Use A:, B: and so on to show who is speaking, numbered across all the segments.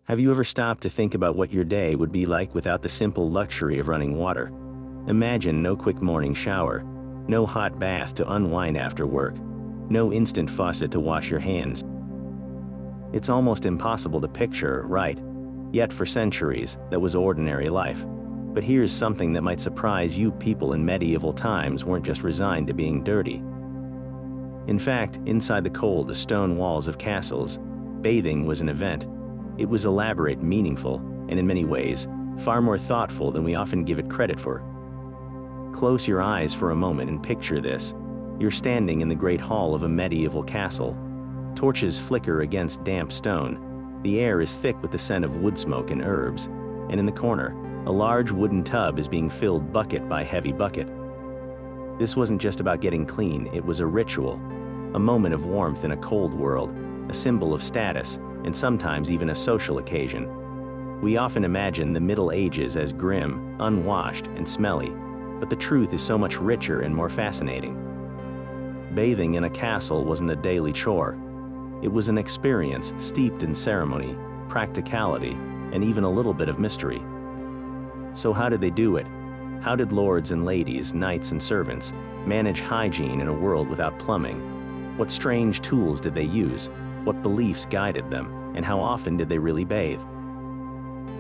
A: Have you ever stopped to think about what your day would be like without the simple luxury of running water? Imagine no quick morning shower, no hot bath to unwind after work, no instant faucet to wash your hands. It's almost impossible to picture, right? Yet for centuries, that was ordinary life. But here's something that might surprise you: people in medieval times weren't just resigned to being dirty. In fact, inside the cold stone walls of castles, bathing was an event. It was elaborate, meaningful, and in many ways, far more thoughtful than we often give it credit for. Close your eyes for a moment and picture this. You're standing in the great hall of a medieval castle. Torches flicker against damp stone. The air is thick with the scent of wood smoke and herbs. And in the corner, a large wooden tub is being filled bucket by heavy bucket. This wasn't just about getting clean, it was a ritual, a moment of warmth in a cold world, a symbol of status, and sometimes even a social occasion. We often imagine the Middle Ages as grim, unwashed, and smelly, but the truth is so much richer and more fascinating. Bathing in a castle wasn't a daily chore. It was an experience steeped in ceremony, practicality, and even a little bit of mystery. So how did they do it? How did lords and ladies, knights and servants, manage hygiene in a world without plumbing? What strange tools did they use? What beliefs guided them? And how often did they really bathe?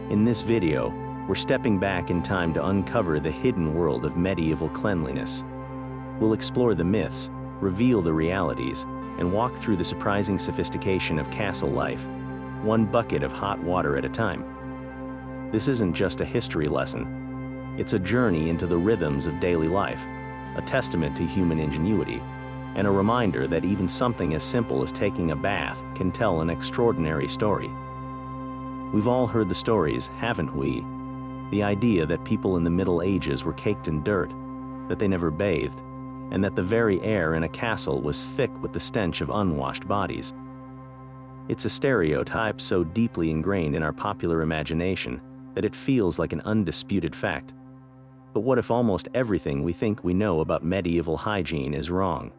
A: In this video, we're stepping back in time to uncover the hidden world of medieval cleanliness. We'll explore the myths, reveal the realities, and walk through the surprising sophistication of castle life, one bucket of hot water at a time. This isn't just a history lesson. It's a journey into the rhythms of daily life, a testament to human ingenuity, and a reminder that even something as simple as taking a bath can tell an extraordinary story. We've all heard the stories, haven't we? The idea that people in the Middle Ages were caked in dirt, that they never bathed, and that the very air in a castle was thick with the stench of unwashed bodies. It's a stereotype so deeply ingrained in our popular imagination that it feels like an undisputed fact. But what if almost everything we think we know about medieval hygiene is wrong?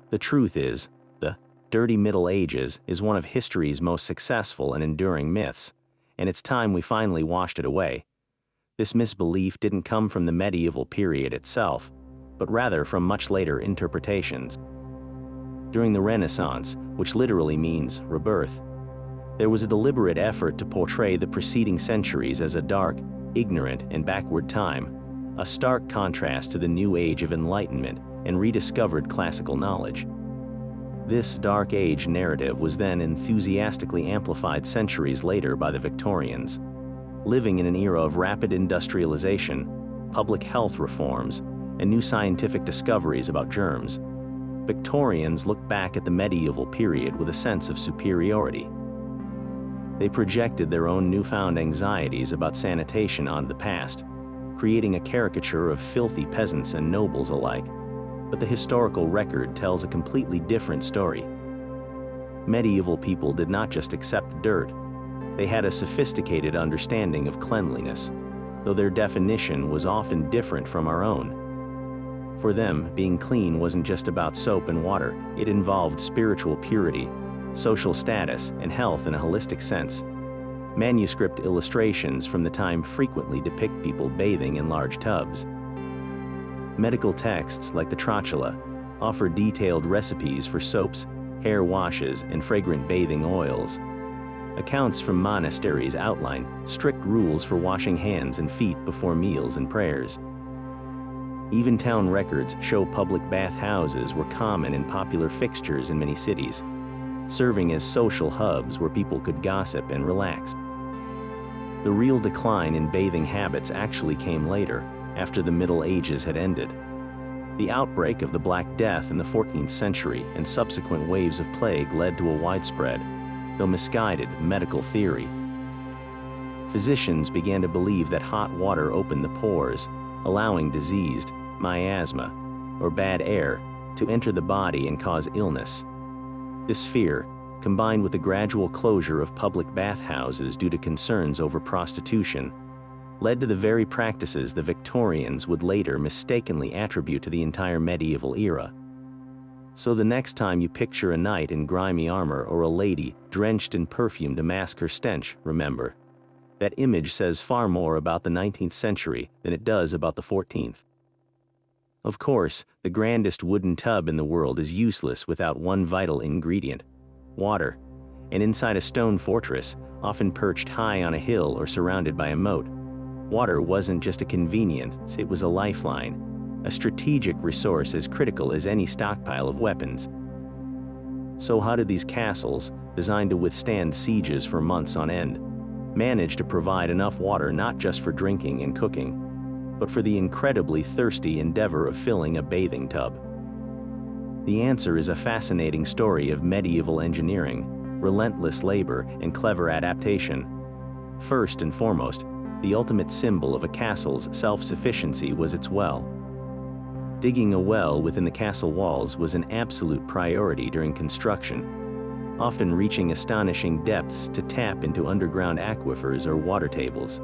A: The truth is, the dirty Middle Ages is one of history's most successful and enduring myths, and it's time we finally washed it away. This misbelief didn't come from the medieval period itself, but rather from much later interpretations. During the Renaissance, which literally means rebirth, there was a deliberate effort to portray the preceding centuries as a dark, ignorant, and backward time, a stark contrast to the new age of enlightenment and rediscovered classical knowledge. This dark age narrative was then enthusiastically amplified centuries later by the Victorians. Living in an era of rapid industrialization, public health reforms, and new scientific discoveries about germs, Victorians looked back at the medieval period with a sense of superiority. They projected their own newfound anxieties about sanitation onto the past, creating a caricature of filthy peasants and nobles alike. But the historical record tells a completely different story. Medieval people did not just accept dirt. They had a sophisticated understanding of cleanliness, though their definition was often different from our own. For them, being clean wasn't just about soap and water. It involved spiritual purity, social status, and health in a holistic sense. Manuscript illustrations from the time frequently depict people bathing in large tubs. Medical texts like the Trotula offer detailed recipes for soaps, hair washes, and fragrant bathing oils. Accounts from monasteries outline strict rules for washing hands and feet before meals and prayers. Even town records show public bathhouses were common and popular fixtures in many cities, serving as social hubs where people could gossip and relax. The real decline in bathing habits actually came later, after the Middle Ages had ended. The outbreak of the Black Death in the 14th century and subsequent waves of plague led to a widespread, though misguided, medical theory. Physicians began to believe that hot water opened the pores, allowing diseased, miasma, or bad air to enter the body and cause illness. This fear, combined with the gradual closure of public bathhouses due to concerns over prostitution, led to the very practices the Victorians would later mistakenly attribute to the entire medieval era. So the next time you picture a knight in grimy armor or a lady drenched in perfume to mask her stench, remember, that image says far more about the 19th century than it does about the 14th. Of course, the grandest wooden tub in the world is useless without one vital ingredient: water. And inside a stone fortress, often perched high on a hill or surrounded by a moat, water wasn't just a convenience, it was a lifeline, a strategic resource as critical as any stockpile of weapons. So how did these castles, designed to withstand sieges for months on end, manage to provide enough water not just for drinking and cooking, but for the incredibly thirsty endeavor of filling a bathing tub? The answer is a fascinating story of medieval engineering, relentless labor, and clever adaptation. First and foremost, the ultimate symbol of a castle's self-sufficiency was its well. Digging a well within the castle walls was an absolute priority during construction, often reaching astonishing depths to tap into underground aquifers or water tables.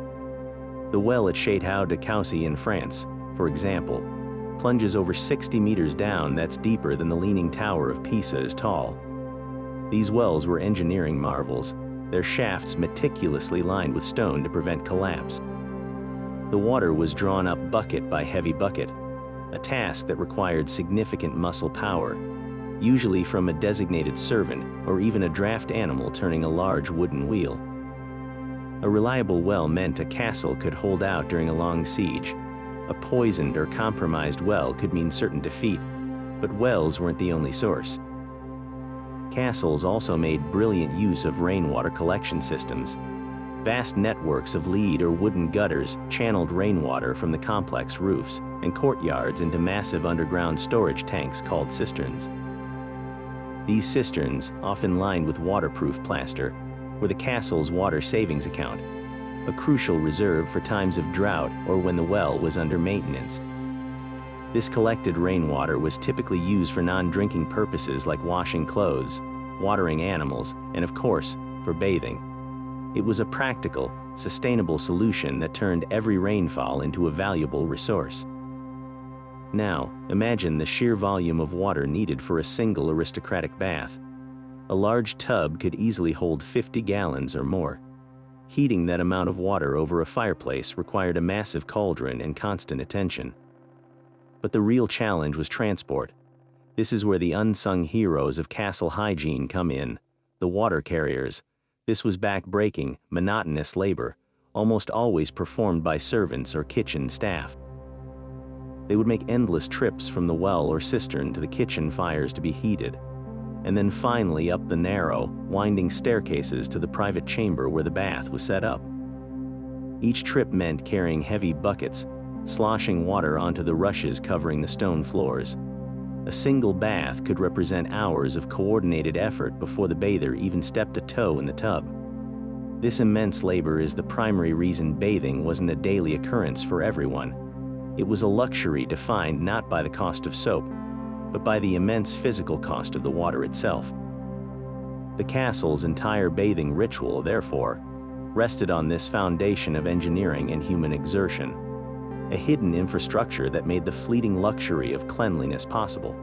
A: The well at Château de Coucy in France, for example, plunges over 60 meters down. That's deeper than the Leaning Tower of Pisa is tall. These wells were engineering marvels, their shafts meticulously lined with stone to prevent collapse. The water was drawn up bucket by heavy bucket, a task that required significant muscle power, usually from a designated servant or even a draft animal turning a large wooden wheel. A reliable well meant a castle could hold out during a long siege. A poisoned or compromised well could mean certain defeat, but wells weren't the only source. Castles also made brilliant use of rainwater collection systems. Vast networks of lead or wooden gutters channeled rainwater from the complex roofs and courtyards into massive underground storage tanks called cisterns. These cisterns, often lined with waterproof plaster, were the castle's water savings account, a crucial reserve for times of drought or when the well was under maintenance. This collected rainwater was typically used for non-drinking purposes like washing clothes, watering animals, and of course, for bathing. It was a practical, sustainable solution that turned every rainfall into a valuable resource. Now, imagine the sheer volume of water needed for a single aristocratic bath. A large tub could easily hold 50 gallons or more. Heating that amount of water over a fireplace required a massive cauldron and constant attention. But the real challenge was transport. This is where the unsung heroes of castle hygiene come in, the water carriers. This was back-breaking, monotonous labor, almost always performed by servants or kitchen staff. They would make endless trips from the well or cistern to the kitchen fires to be heated, and then finally up the narrow, winding staircases to the private chamber where the bath was set up. Each trip meant carrying heavy buckets, sloshing water onto the rushes covering the stone floors. A single bath could represent hours of coordinated effort before the bather even stepped a toe in the tub. This immense labor is the primary reason bathing wasn't a daily occurrence for everyone. It was a luxury defined not by the cost of soap, but by the immense physical cost of the water itself. The castle's entire bathing ritual, therefore, rested on this foundation of engineering and human exertion, a hidden infrastructure that made the fleeting luxury of cleanliness possible.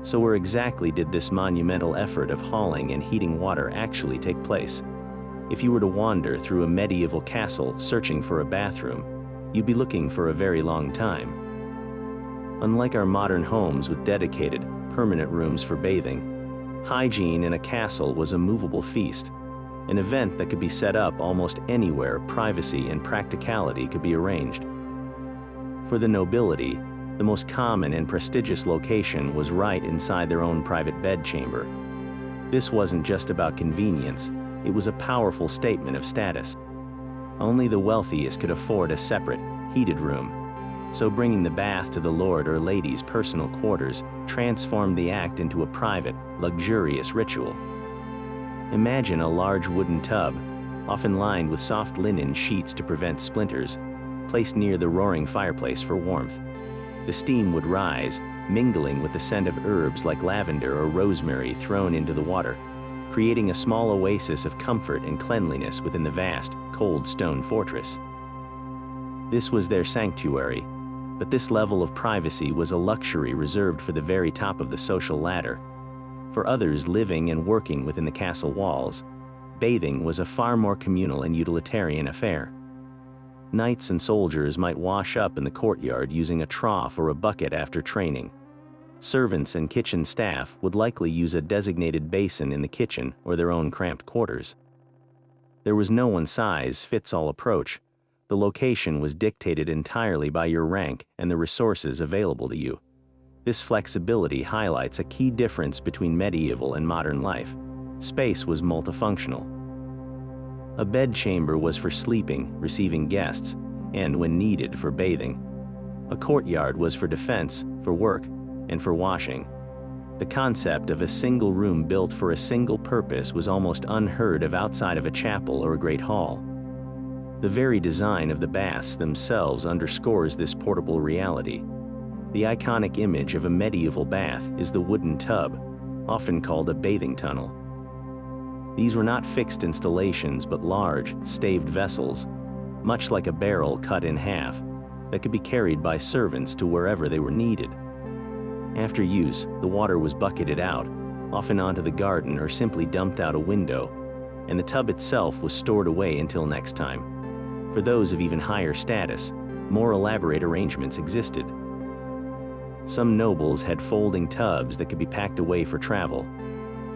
A: So where exactly did this monumental effort of hauling and heating water actually take place? If you were to wander through a medieval castle searching for a bathroom, you'd be looking for a very long time. Unlike our modern homes with dedicated, permanent rooms for bathing, hygiene in a castle was a movable feast, an event that could be set up almost anywhere privacy and practicality could be arranged. For the nobility, the most common and prestigious location was right inside their own private bedchamber. This wasn't just about convenience, it was a powerful statement of status. Only the wealthiest could afford a separate, heated room, so bringing the bath to the lord or lady's personal quarters transformed the act into a private, luxurious ritual. Imagine a large wooden tub, often lined with soft linen sheets to prevent splinters, placed near the roaring fireplace for warmth. The steam would rise, mingling with the scent of herbs like lavender or rosemary thrown into the water, creating a small oasis of comfort and cleanliness within the vast, cold stone fortress. This was their sanctuary, But this level of privacy was a luxury reserved for the very top of the social ladder. For others living and working within the castle walls, bathing was a far more communal and utilitarian affair. Knights and soldiers might wash up in the courtyard using a trough or a bucket after training. Servants and kitchen staff would likely use a designated basin in the kitchen or their own cramped quarters. There was no one-size-fits-all approach. The location was dictated entirely by your rank and the resources available to you. This flexibility highlights a key difference between medieval and modern life. Space was multifunctional. A bedchamber was for sleeping, receiving guests, and, when needed, for bathing. A courtyard was for defense, for work, and for washing. The concept of a single room built for a single purpose was almost unheard of outside of a chapel or a great hall. The very design of the baths themselves underscores this portable reality. The iconic image of a medieval bath is the wooden tub, often called a bathing tunnel. These were not fixed installations but large, staved vessels, much like a barrel cut in half, that could be carried by servants to wherever they were needed. After use, the water was bucketed out, often onto the garden or simply dumped out a window, and the tub itself was stored away until next time. For those of even higher status, more elaborate arrangements existed. Some nobles had folding tubs that could be packed away for travel,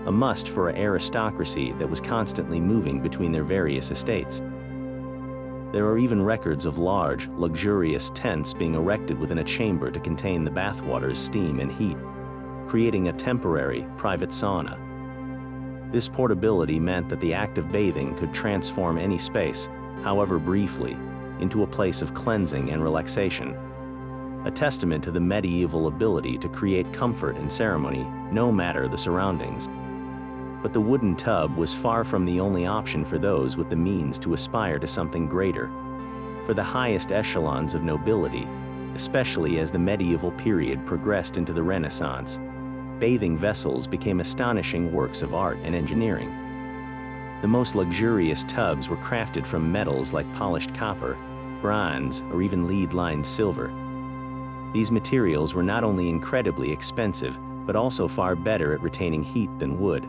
A: a must for an aristocracy that was constantly moving between their various estates. There are even records of large, luxurious tents being erected within a chamber to contain the bathwater's steam and heat, creating a temporary, private sauna. This portability meant that the act of bathing could transform any space, however briefly, into a place of cleansing and relaxation. A testament to the medieval ability to create comfort and ceremony, no matter the surroundings. But the wooden tub was far from the only option for those with the means to aspire to something greater. For the highest echelons of nobility, especially as the medieval period progressed into the Renaissance, bathing vessels became astonishing works of art and engineering. The most luxurious tubs were crafted from metals like polished copper, bronze, or even lead-lined silver. These materials were not only incredibly expensive, but also far better at retaining heat than wood,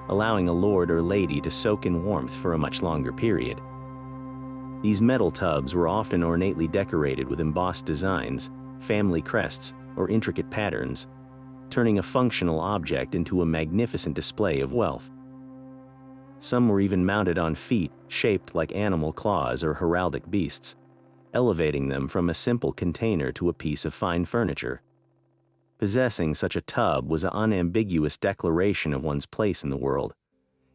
A: allowing a lord or lady to soak in warmth for a much longer period. These metal tubs were often ornately decorated with embossed designs, family crests, or intricate patterns, turning a functional object into a magnificent display of wealth. Some were even mounted on feet shaped like animal claws or heraldic beasts, elevating them from a simple container to a piece of fine furniture. Possessing such a tub was an unambiguous declaration of one's place in the world.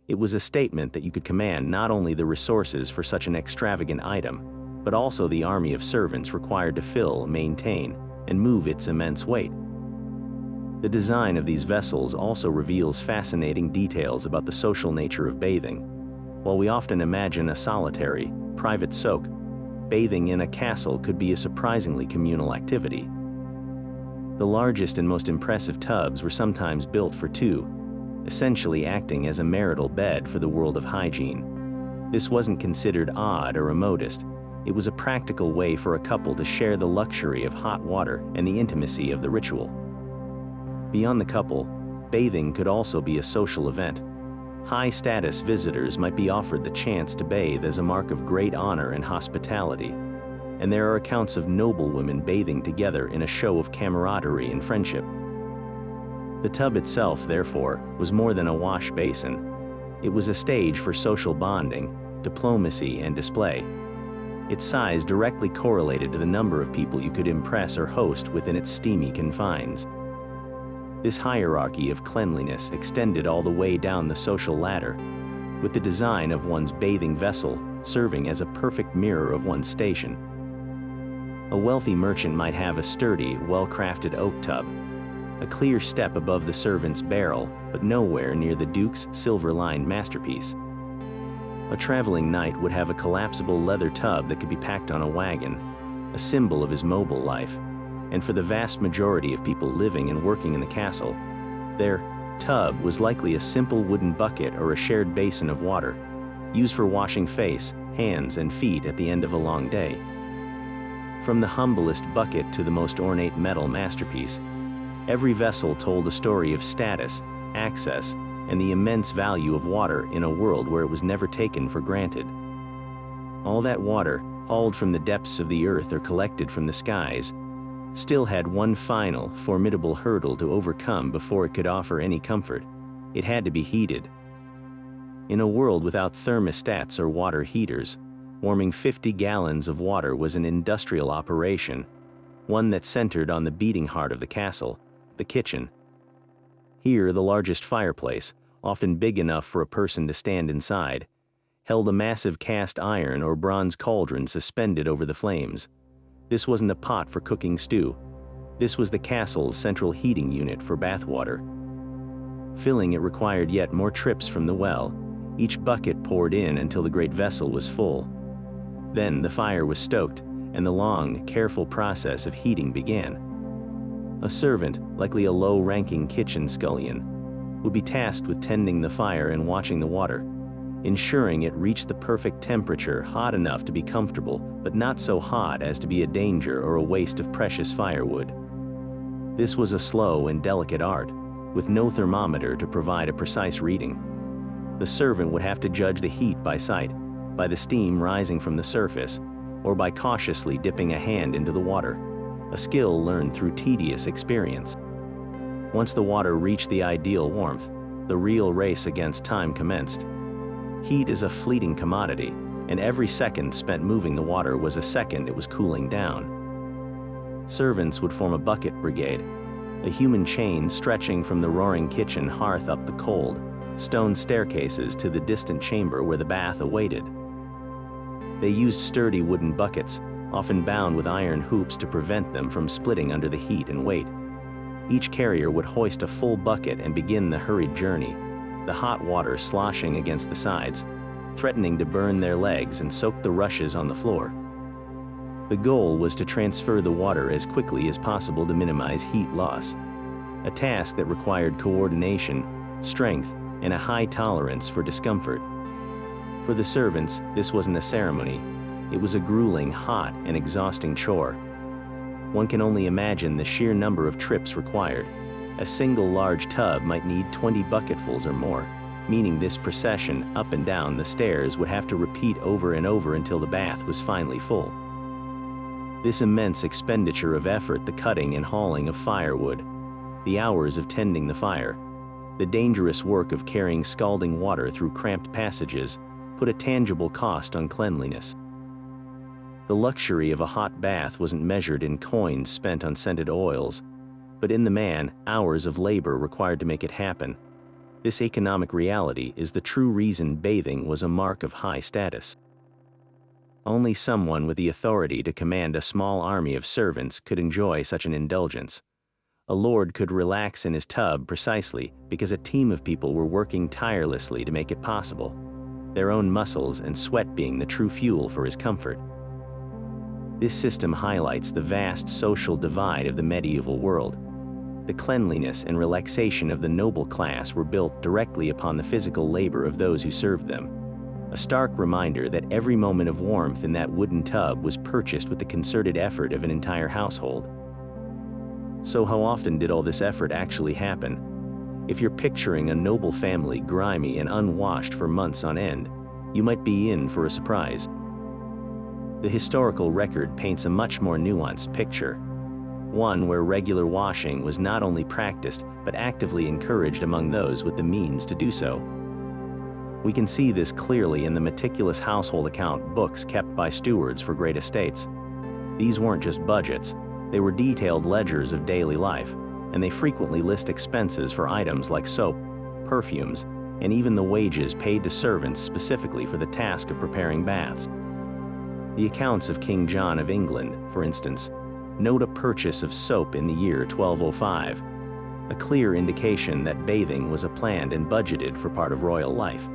A: It was a statement that you could command not only the resources for such an extravagant item, but also the army of servants required to fill, maintain, and move its immense weight. The design of these vessels also reveals fascinating details about the social nature of bathing. While we often imagine a solitary, private soak, bathing in a castle could be a surprisingly communal activity. The largest and most impressive tubs were sometimes built for two, essentially acting as a marital bed for the world of hygiene. This wasn't considered odd or immodest. It was a practical way for a couple to share the luxury of hot water and the intimacy of the ritual. Beyond the couple, bathing could also be a social event. High-status visitors might be offered the chance to bathe as a mark of great honor and hospitality, and there are accounts of noblewomen bathing together in a show of camaraderie and friendship. The tub itself, therefore, was more than a wash basin. It was a stage for social bonding, diplomacy, and display. Its size directly correlated to the number of people you could impress or host within its steamy confines. This hierarchy of cleanliness extended all the way down the social ladder, with the design of one's bathing vessel serving as a perfect mirror of one's station. A wealthy merchant might have a sturdy, well-crafted oak tub, a clear step above the servant's barrel, but nowhere near the duke's silver-lined masterpiece. A traveling knight would have a collapsible leather tub that could be packed on a wagon, a symbol of his mobile life. And for the vast majority of people living and working in the castle, their tub was likely a simple wooden bucket or a shared basin of water, used for washing face, hands, and feet at the end of a long day. From the humblest bucket to the most ornate metal masterpiece, every vessel told a story of status, access, and the immense value of water in a world where it was never taken for granted. All that water, hauled from the depths of the earth or collected from the skies, still had one final, formidable hurdle to overcome before it could offer any comfort. It had to be heated. In a world without thermostats or water heaters, warming 50 gallons of water was an industrial operation, one that centered on the beating heart of the castle, the kitchen. Here, the largest fireplace, often big enough for a person to stand inside, held a massive cast iron or bronze cauldron suspended over the flames. This wasn't a pot for cooking stew. This was the castle's central heating unit for bathwater. Filling it required yet more trips from the well, each bucket poured in until the great vessel was full. Then the fire was stoked, and the long, careful process of heating began. A servant, likely a low-ranking kitchen scullion, would be tasked with tending the fire and watching the water, ensuring it reached the perfect temperature, hot enough to be comfortable, but not so hot as to be a danger or a waste of precious firewood. This was a slow and delicate art, with no thermometer to provide a precise reading. The servant would have to judge the heat by sight, by the steam rising from the surface, or by cautiously dipping a hand into the water, a skill learned through tedious experience. Once the water reached the ideal warmth, the real race against time commenced. Heat is a fleeting commodity, and every second spent moving the water was a second it was cooling down. Servants would form a bucket brigade, a human chain stretching from the roaring kitchen hearth up the cold, stone staircases to the distant chamber where the bath awaited. They used sturdy wooden buckets, often bound with iron hoops to prevent them from splitting under the heat and weight. Each carrier would hoist a full bucket and begin the hurried journey, the hot water sloshing against the sides, threatening to burn their legs and soak the rushes on the floor. The goal was to transfer the water as quickly as possible to minimize heat loss, a task that required coordination, strength, and a high tolerance for discomfort. For the servants, this wasn't a ceremony. It was a grueling, hot, and exhausting chore. One can only imagine the sheer number of trips required. A single large tub might need 20 bucketfuls or more, meaning this procession up and down the stairs would have to repeat over and over until the bath was finally full. This immense expenditure of effort, the cutting and hauling of firewood, the hours of tending the fire, the dangerous work of carrying scalding water through cramped passages, put a tangible cost on cleanliness. The luxury of a hot bath wasn't measured in coins spent on scented oils, but in the man-hours of labor required to make it happen. This economic reality is the true reason bathing was a mark of high status. Only someone with the authority to command a small army of servants could enjoy such an indulgence. A lord could relax in his tub precisely because a team of people were working tirelessly to make it possible, their own muscles and sweat being the true fuel for his comfort. This system highlights the vast social divide of the medieval world. The cleanliness and relaxation of the noble class were built directly upon the physical labor of those who served them, a stark reminder that every moment of warmth in that wooden tub was purchased with the concerted effort of an entire household. So how often did all this effort actually happen? If you're picturing a noble family grimy and unwashed for months on end, you might be in for a surprise. The historical record paints a much more nuanced picture, one where regular washing was not only practiced but actively encouraged among those with the means to do so. We can see this clearly in the meticulous household account books kept by stewards for great estates. These weren't just budgets, they were detailed ledgers of daily life, and they frequently list expenses for items like soap, perfumes, and even the wages paid to servants specifically for the task of preparing baths. The accounts of King John of England, for instance, note a purchase of soap in the year 1205, a clear indication that bathing was a planned and budgeted for part of royal life.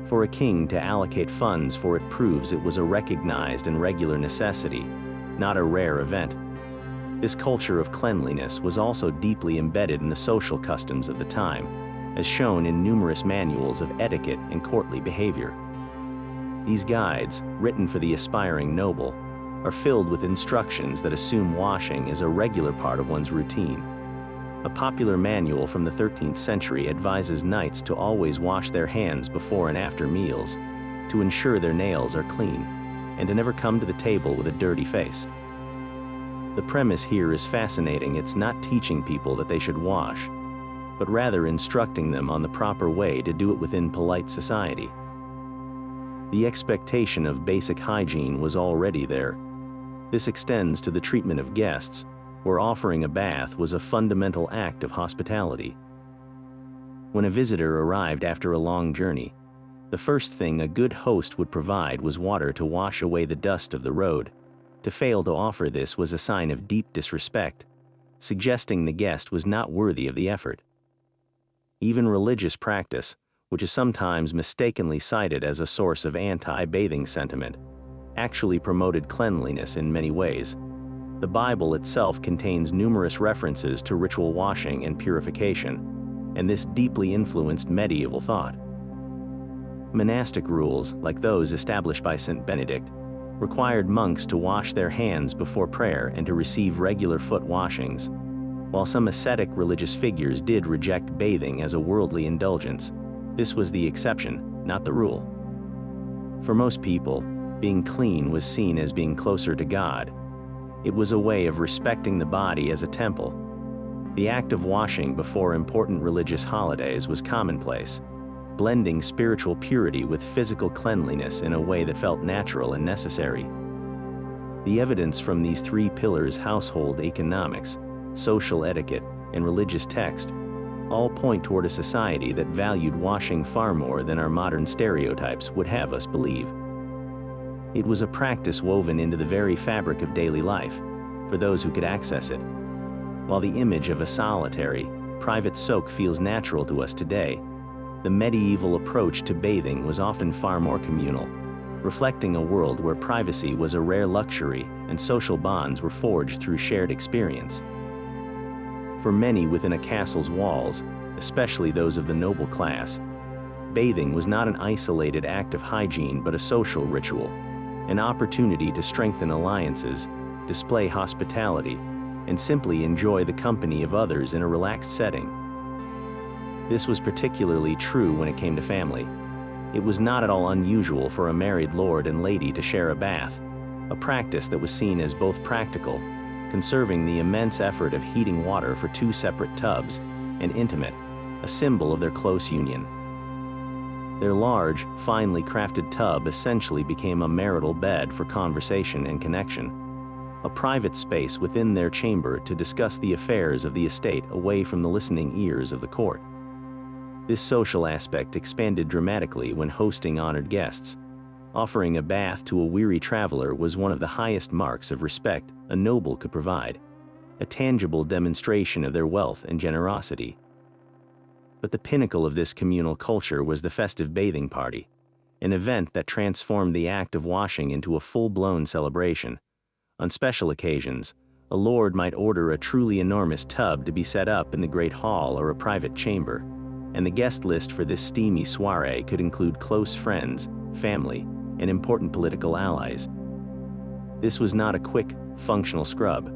A: For a king to allocate funds for it proves it was a recognized and regular necessity, not a rare event. This culture of cleanliness was also deeply embedded in the social customs of the time, as shown in numerous manuals of etiquette and courtly behavior. These guides, written for the aspiring noble, are filled with instructions that assume washing is a regular part of one's routine. A popular manual from the 13th century advises knights to always wash their hands before and after meals, to ensure their nails are clean, and to never come to the table with a dirty face. The premise here is fascinating. It's not teaching people that they should wash, but rather instructing them on the proper way to do it within polite society. The expectation of basic hygiene was already there. This extends to the treatment of guests, where offering a bath was a fundamental act of hospitality. When a visitor arrived after a long journey, the first thing a good host would provide was water to wash away the dust of the road. To fail to offer this was a sign of deep disrespect, suggesting the guest was not worthy of the effort. Even religious practice, which is sometimes mistakenly cited as a source of anti-bathing sentiment, actually promoted cleanliness in many ways. The Bible itself contains numerous references to ritual washing and purification, and this deeply influenced medieval thought. Monastic rules, like those established by St. Benedict, required monks to wash their hands before prayer and to receive regular foot washings, while some ascetic religious figures did reject bathing as a worldly indulgence. This was the exception, not the rule. For most people, being clean was seen as being closer to God. It was a way of respecting the body as a temple. The act of washing before important religious holidays was commonplace, blending spiritual purity with physical cleanliness in a way that felt natural and necessary. The evidence from these three pillars, household economics, social etiquette, and religious text, all point toward a society that valued washing far more than our modern stereotypes would have us believe. It was a practice woven into the very fabric of daily life, for those who could access it. While the image of a solitary, private soak feels natural to us today, the medieval approach to bathing was often far more communal, reflecting a world where privacy was a rare luxury and social bonds were forged through shared experience. For many within a castle's walls, especially those of the noble class, bathing was not an isolated act of hygiene but a social ritual, an opportunity to strengthen alliances, display hospitality, and simply enjoy the company of others in a relaxed setting. This was particularly true when it came to family. It was not at all unusual for a married lord and lady to share a bath, a practice that was seen as both practical, conserving the immense effort of heating water for two separate tubs, and intimate, a symbol of their close union. Their large, finely crafted tub essentially became a marital bed for conversation and connection, a private space within their chamber to discuss the affairs of the estate away from the listening ears of the court. This social aspect expanded dramatically when hosting honored guests. Offering a bath to a weary traveler was one of the highest marks of respect a noble could provide, a tangible demonstration of their wealth and generosity. But the pinnacle of this communal culture was the festive bathing party, an event that transformed the act of washing into a full-blown celebration. On special occasions, a lord might order a truly enormous tub to be set up in the great hall or a private chamber, and the guest list for this steamy soiree could include close friends, family, and important political allies. This was not a quick, functional scrub.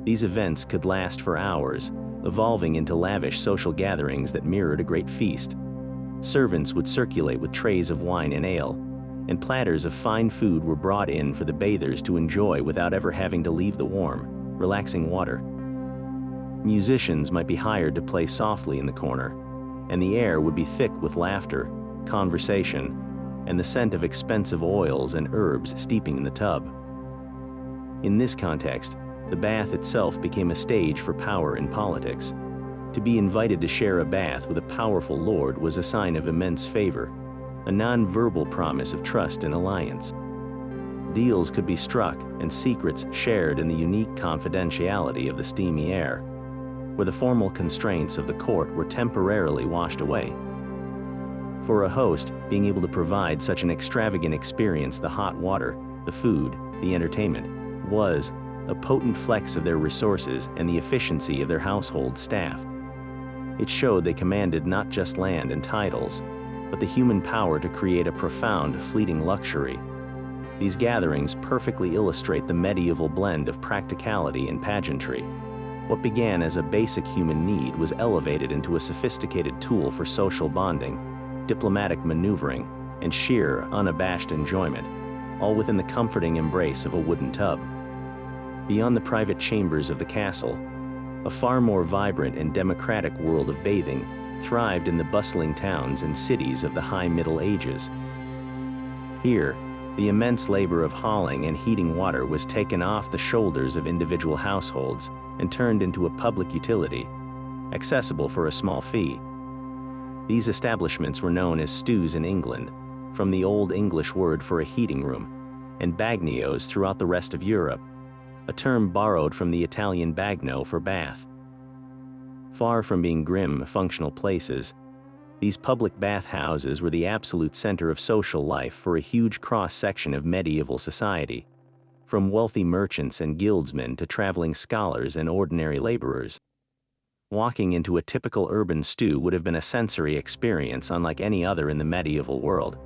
A: These events could last for hours, evolving into lavish social gatherings that mirrored a great feast. Servants would circulate with trays of wine and ale, and platters of fine food were brought in for the bathers to enjoy without ever having to leave the warm, relaxing water. Musicians might be hired to play softly in the corner, and the air would be thick with laughter, conversation, and the scent of expensive oils and herbs steeping in the tub. In this context, the bath itself became a stage for power in politics. To be invited to share a bath with a powerful lord was a sign of immense favor, a non-verbal promise of trust and alliance. Deals could be struck and secrets shared in the unique confidentiality of the steamy air, where the formal constraints of the court were temporarily washed away. For a host, being able to provide such an extravagant experience, the hot water, the food, the entertainment, was a potent flex of their resources and the efficiency of their household staff. It showed they commanded not just land and titles, but the human power to create a profound, fleeting luxury. These gatherings perfectly illustrate the medieval blend of practicality and pageantry. What began as a basic human need was elevated into a sophisticated tool for social bonding, diplomatic maneuvering, and sheer, unabashed enjoyment, all within the comforting embrace of a wooden tub. Beyond the private chambers of the castle, a far more vibrant and democratic world of bathing thrived in the bustling towns and cities of the High Middle Ages. Here, the immense labor of hauling and heating water was taken off the shoulders of individual households and turned into a public utility, accessible for a small fee. These establishments were known as stews in England, from the Old English word for a heating room, and bagnios throughout the rest of Europe, a term borrowed from the Italian bagno for bath. Far from being grim, functional places, these public bathhouses were the absolute center of social life for a huge cross-section of medieval society, from wealthy merchants and guildsmen to traveling scholars and ordinary laborers. Walking into a typical urban stew would have been a sensory experience unlike any other in the medieval world.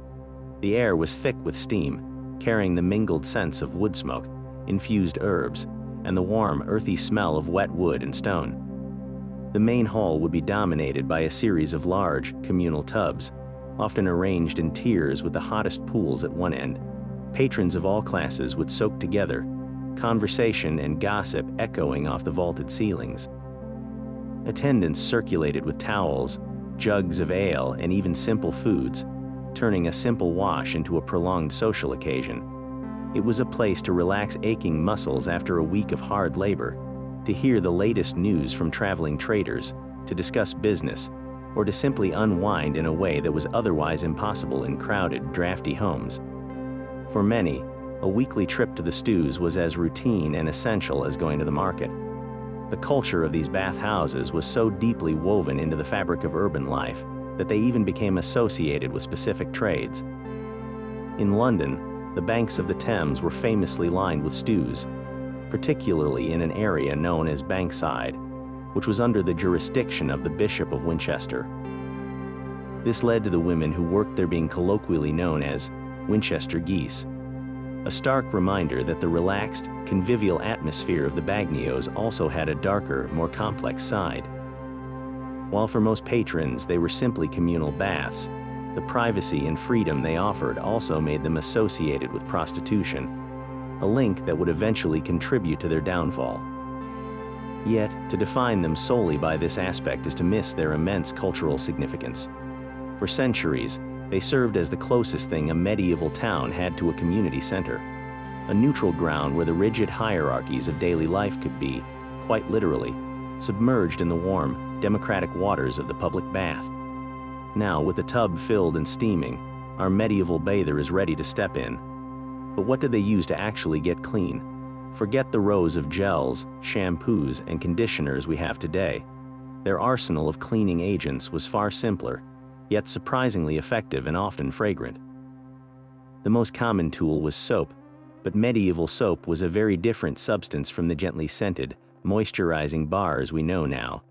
A: The air was thick with steam, carrying the mingled scents of wood smoke, infused herbs, and the warm, earthy smell of wet wood and stone. The main hall would be dominated by a series of large, communal tubs, often arranged in tiers with the hottest pools at one end. Patrons of all classes would soak together, conversation and gossip echoing off the vaulted ceilings. Attendants circulated with towels, jugs of ale, and even simple foods, turning a simple wash into a prolonged social occasion. It was a place to relax aching muscles after a week of hard labor, to hear the latest news from traveling traders, to discuss business, or to simply unwind in a way that was otherwise impossible in crowded, drafty homes. For many, a weekly trip to the stews was as routine and essential as going to the market. The culture of these bathhouses was so deeply woven into the fabric of urban life that they even became associated with specific trades. In London, the banks of the Thames were famously lined with stews, particularly in an area known as Bankside, which was under the jurisdiction of the Bishop of Winchester. This led to the women who worked there being colloquially known as Winchester geese, a stark reminder that the relaxed, convivial atmosphere of the bagnios also had a darker, more complex side. While for most patrons they were simply communal baths, the privacy and freedom they offered also made them associated with prostitution, a link that would eventually contribute to their downfall. Yet, to define them solely by this aspect is to miss their immense cultural significance. For centuries, they served as the closest thing a medieval town had to a community center, a neutral ground where the rigid hierarchies of daily life could be, quite literally, submerged in the warm, democratic waters of the public bath. Now, with the tub filled and steaming, our medieval bather is ready to step in. But what did they use to actually get clean? Forget the rows of gels, shampoos, and conditioners we have today. Their arsenal of cleaning agents was far simpler, yet surprisingly effective and often fragrant. The most common tool was soap, but medieval soap was a very different substance from the gently scented, moisturizing bars we know now.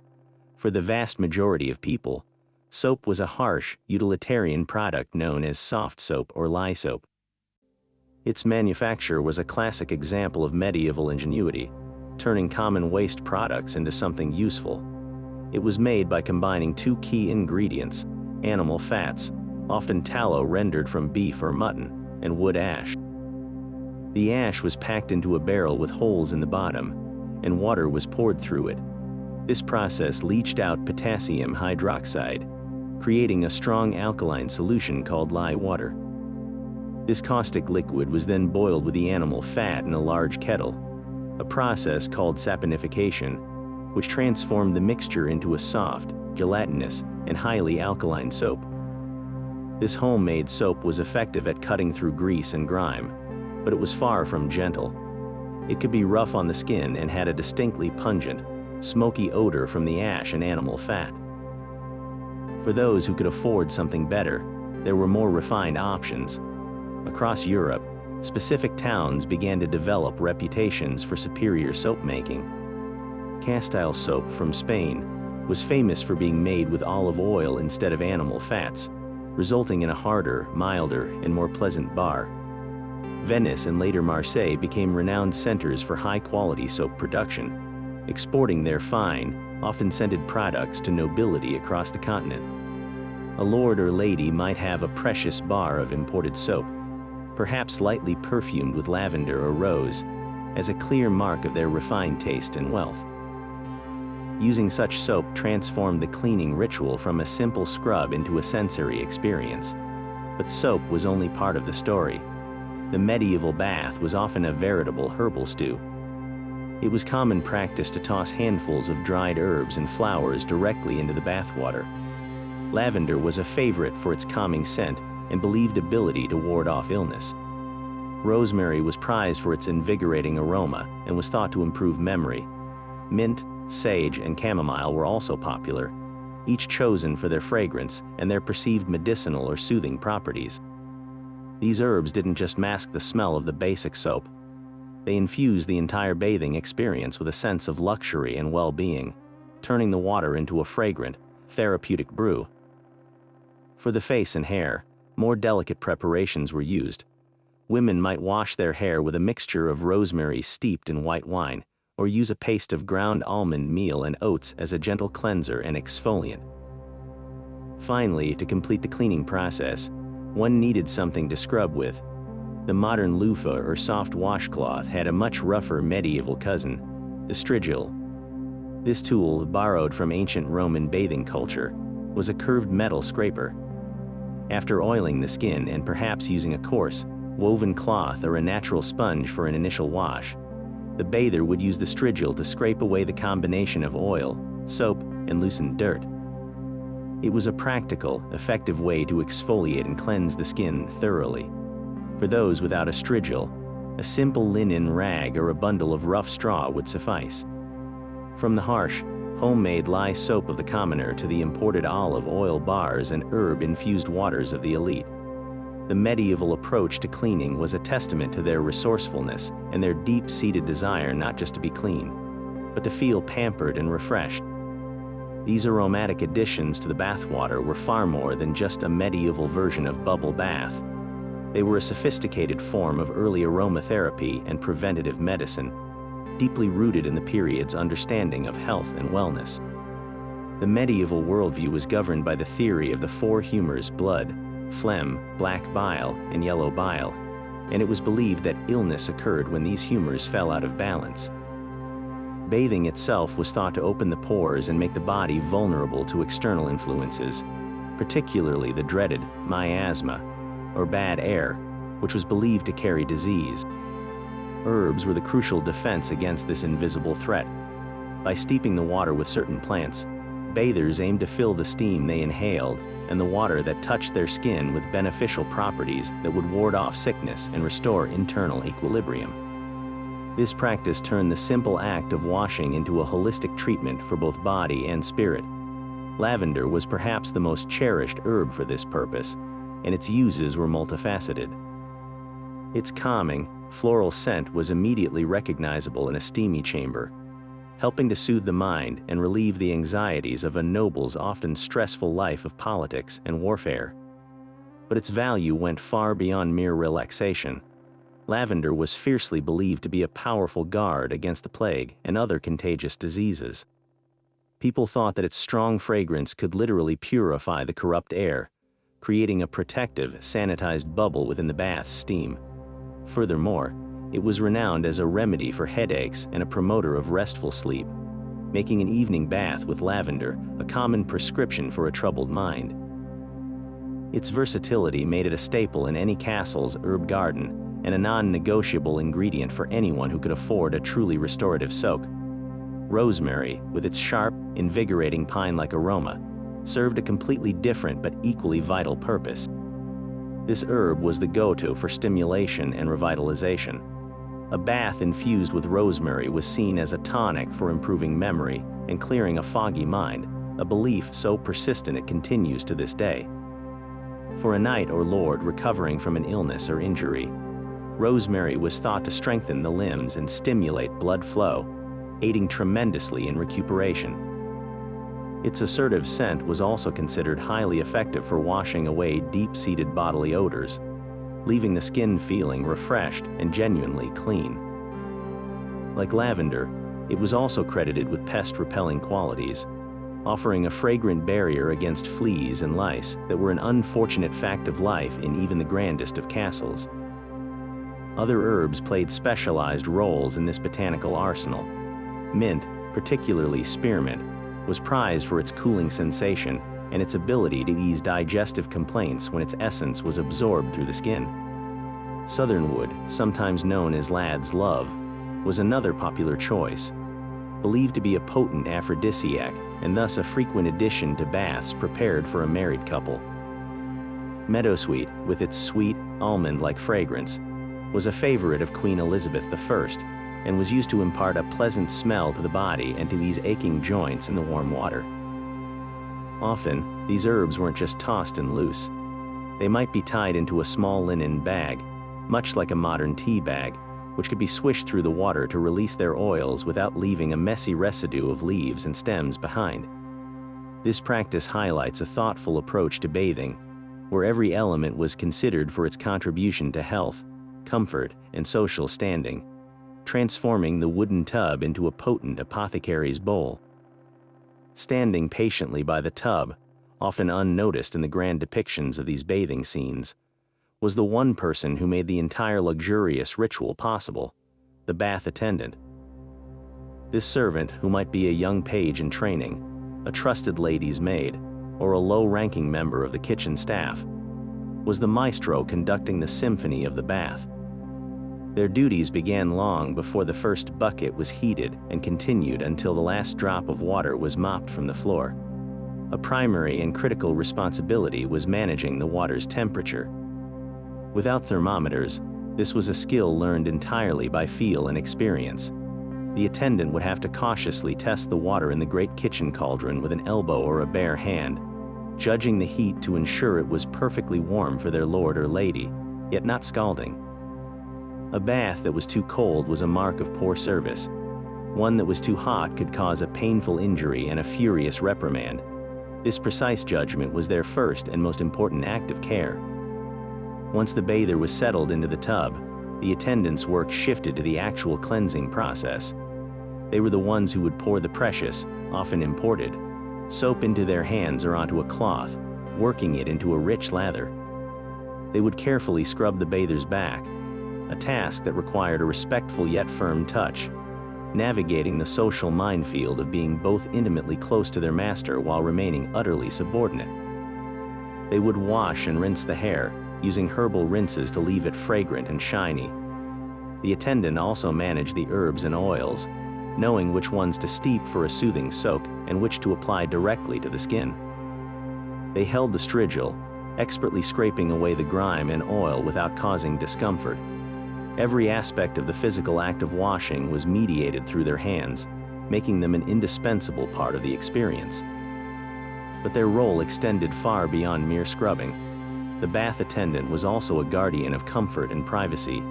A: For the vast majority of people, soap was a harsh, utilitarian product known as soft soap or lye soap. Its manufacture was a classic example of medieval ingenuity, turning common waste products into something useful. It was made by combining two key ingredients: animal fats, often tallow rendered from beef or mutton, and wood ash. The ash was packed into a barrel with holes in the bottom, and water was poured through it. This process leached out potassium hydroxide, creating a strong alkaline solution called lye water. This caustic liquid was then boiled with the animal fat in a large kettle, a process called saponification, which transformed the mixture into a soft, gelatinous, and highly alkaline soap. This homemade soap was effective at cutting through grease and grime, but it was far from gentle. It could be rough on the skin and had a distinctly pungent, smoky odor from the ash and animal fat. For those who could afford something better, there were more refined options. Across Europe, specific towns began to develop reputations for superior soap making. Castile soap from Spain was famous for being made with olive oil instead of animal fats, resulting in a harder, milder, and more pleasant bar. Venice and later Marseille became renowned centers for high-quality soap production, exporting their fine, often scented products to nobility across the continent. A lord or lady might have a precious bar of imported soap, perhaps lightly perfumed with lavender or rose, as a clear mark of their refined taste and wealth. Using such soap transformed the cleaning ritual from a simple scrub into a sensory experience. But soap was only part of the story. The medieval bath was often a veritable herbal stew. It was common practice to toss handfuls of dried herbs and flowers directly into the bathwater. Lavender was a favorite for its calming scent and believed ability to ward off illness. Rosemary was prized for its invigorating aroma and was thought to improve memory. Mint, sage, and chamomile were also popular, each chosen for their fragrance and their perceived medicinal or soothing properties. These herbs didn't just mask the smell of the basic soap. They infused the entire bathing experience with a sense of luxury and well-being, turning the water into a fragrant, therapeutic brew. For the face and hair, more delicate preparations were used. Women might wash their hair with a mixture of rosemary steeped in white wine, or use a paste of ground almond meal and oats as a gentle cleanser and exfoliant. Finally, to complete the cleaning process, one needed something to scrub with. The modern loofah or soft washcloth had a much rougher medieval cousin, the strigil. This tool, borrowed from ancient Roman bathing culture, was a curved metal scraper. After oiling the skin and perhaps using a coarse, woven cloth or a natural sponge for an initial wash, the bather would use the strigil to scrape away the combination of oil, soap, and loosened dirt. It was a practical, effective way to exfoliate and cleanse the skin thoroughly. For those without a strigil, a simple linen rag or a bundle of rough straw would suffice. From the harsh, homemade lye soap of the commoner to the imported olive oil bars and herb-infused waters of the elite, the medieval approach to cleaning was a testament to their resourcefulness and their deep-seated desire not just to be clean, but to feel pampered and refreshed. These aromatic additions to the bathwater were far more than just a medieval version of bubble bath. They were a sophisticated form of early aromatherapy and preventative medicine, deeply rooted in the period's understanding of health and wellness. The medieval worldview was governed by the theory of the four humors: blood, phlegm, black bile, and yellow bile, and it was believed that illness occurred when these humors fell out of balance. Bathing itself was thought to open the pores and make the body vulnerable to external influences, particularly the dreaded miasma, or bad air, which was believed to carry disease. Herbs were the crucial defense against this invisible threat. By steeping the water with certain plants, bathers aimed to fill the steam they inhaled and the water that touched their skin with beneficial properties that would ward off sickness and restore internal equilibrium. This practice turned the simple act of washing into a holistic treatment for both body and spirit. Lavender was perhaps the most cherished herb for this purpose, and its uses were multifaceted. Its calming, floral scent was immediately recognizable in a steamy chamber, helping to soothe the mind and relieve the anxieties of a noble's often stressful life of politics and warfare. But its value went far beyond mere relaxation. Lavender was fiercely believed to be a powerful guard against the plague and other contagious diseases. People thought that its strong fragrance could literally purify the corrupt air, creating a protective, sanitized bubble within the bath's steam. Furthermore, it was renowned as a remedy for headaches and a promoter of restful sleep, making an evening bath with lavender a common prescription for a troubled mind. Its versatility made it a staple in any castle's herb garden and a non-negotiable ingredient for anyone who could afford a truly restorative soak. Rosemary, with its sharp, invigorating pine-like aroma, served a completely different but equally vital purpose. This herb was the go-to for stimulation and revitalization. A bath infused with rosemary was seen as a tonic for improving memory and clearing a foggy mind, a belief so persistent it continues to this day. For a knight or lord recovering from an illness or injury, rosemary was thought to strengthen the limbs and stimulate blood flow, aiding tremendously in recuperation. Its assertive scent was also considered highly effective for washing away deep-seated bodily odors. leaving the skin feeling refreshed and genuinely clean. Like lavender, it was also credited with pest-repelling qualities, offering a fragrant barrier against fleas and lice that were an unfortunate fact of life in even the grandest of castles. Other herbs played specialized roles in this botanical arsenal. Mint, particularly spearmint, was prized for its cooling sensation and its ability to ease digestive complaints when its essence was absorbed through the skin. Southernwood, sometimes known as lad's love, was another popular choice, believed to be a potent aphrodisiac and thus a frequent addition to baths prepared for a married couple. Meadowsweet, with its sweet, almond-like fragrance, was a favorite of Queen Elizabeth I and was used to impart a pleasant smell to the body and to ease aching joints in the warm water. Often, these herbs weren't just tossed and loose. They might be tied into a small linen bag, much like a modern tea bag, which could be swished through the water to release their oils without leaving a messy residue of leaves and stems behind. This practice highlights a thoughtful approach to bathing, where every element was considered for its contribution to health, comfort, and social standing, transforming the wooden tub into a potent apothecary's bowl. Standing patiently by the tub, often unnoticed in the grand depictions of these bathing scenes, was the one person who made the entire luxurious ritual possible, the bath attendant. This servant, who might be a young page in training, a trusted lady's maid, or a low-ranking member of the kitchen staff, was the maestro conducting the symphony of the bath. Their duties began long before the first bucket was heated and continued until the last drop of water was mopped from the floor. A primary and critical responsibility was managing the water's temperature. Without thermometers, this was a skill learned entirely by feel and experience. The attendant would have to cautiously test the water in the great kitchen cauldron with an elbow or a bare hand, judging the heat to ensure it was perfectly warm for their lord or lady, yet not scalding. A bath that was too cold was a mark of poor service. One that was too hot could cause a painful injury and a furious reprimand. This precise judgment was their first and most important act of care. Once the bather was settled into the tub, the attendants' work shifted to the actual cleansing process. They were the ones who would pour the precious, often imported, soap into their hands or onto a cloth, working it into a rich lather. They would carefully scrub the bather's back, a task that required a respectful yet firm touch, navigating the social minefield of being both intimately close to their master while remaining utterly subordinate. They would wash and rinse the hair, using herbal rinses to leave it fragrant and shiny. The attendant also managed the herbs and oils, knowing which ones to steep for a soothing soak and which to apply directly to the skin. They held the strigil, expertly scraping away the grime and oil without causing discomfort. Every aspect of the physical act of washing was mediated through their hands, making them an indispensable part of the experience. But their role extended far beyond mere scrubbing. The bath attendant was also a guardian of comfort and privacy.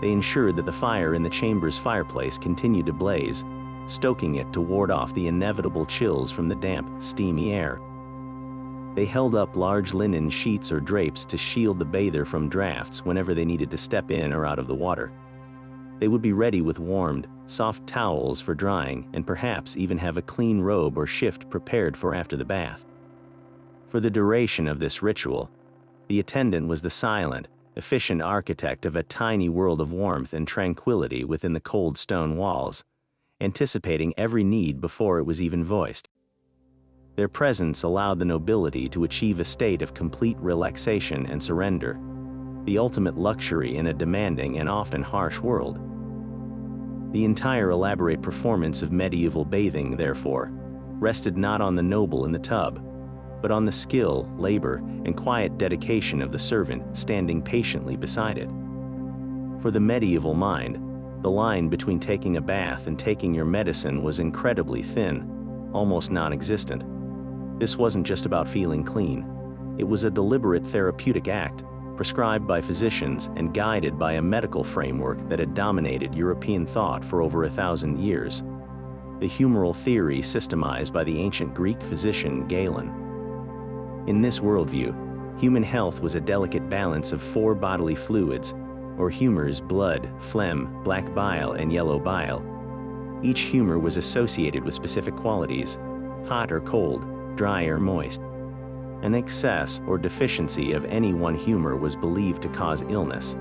A: They ensured that the fire in the chamber's fireplace continued to blaze, stoking it to ward off the inevitable chills from the damp, steamy air. They held up large linen sheets or drapes to shield the bather from drafts whenever they needed to step in or out of the water. They would be ready with warmed, soft towels for drying and perhaps even have a clean robe or shift prepared for after the bath. For the duration of this ritual, the attendant was the silent, efficient architect of a tiny world of warmth and tranquility within the cold stone walls, anticipating every need before it was even voiced. Their presence allowed the nobility to achieve a state of complete relaxation and surrender, the ultimate luxury in a demanding and often harsh world. The entire elaborate performance of medieval bathing, therefore, rested not on the noble in the tub, but on the skill, labor, and quiet dedication of the servant standing patiently beside it. For the medieval mind, the line between taking a bath and taking your medicine was incredibly thin, almost non-existent. This wasn't just about feeling clean. It was a deliberate therapeutic act, prescribed by physicians and guided by a medical framework that had dominated European thought for over 1,000 years. The humoral theory systemized by the ancient Greek physician Galen. In this worldview, Human health was a delicate balance of 4 bodily fluids, or humors: blood, phlegm, black bile, and yellow bile. Each humor was associated with specific qualities: hot or cold, dry or moist. An excess or deficiency of any one humor was believed to cause illness,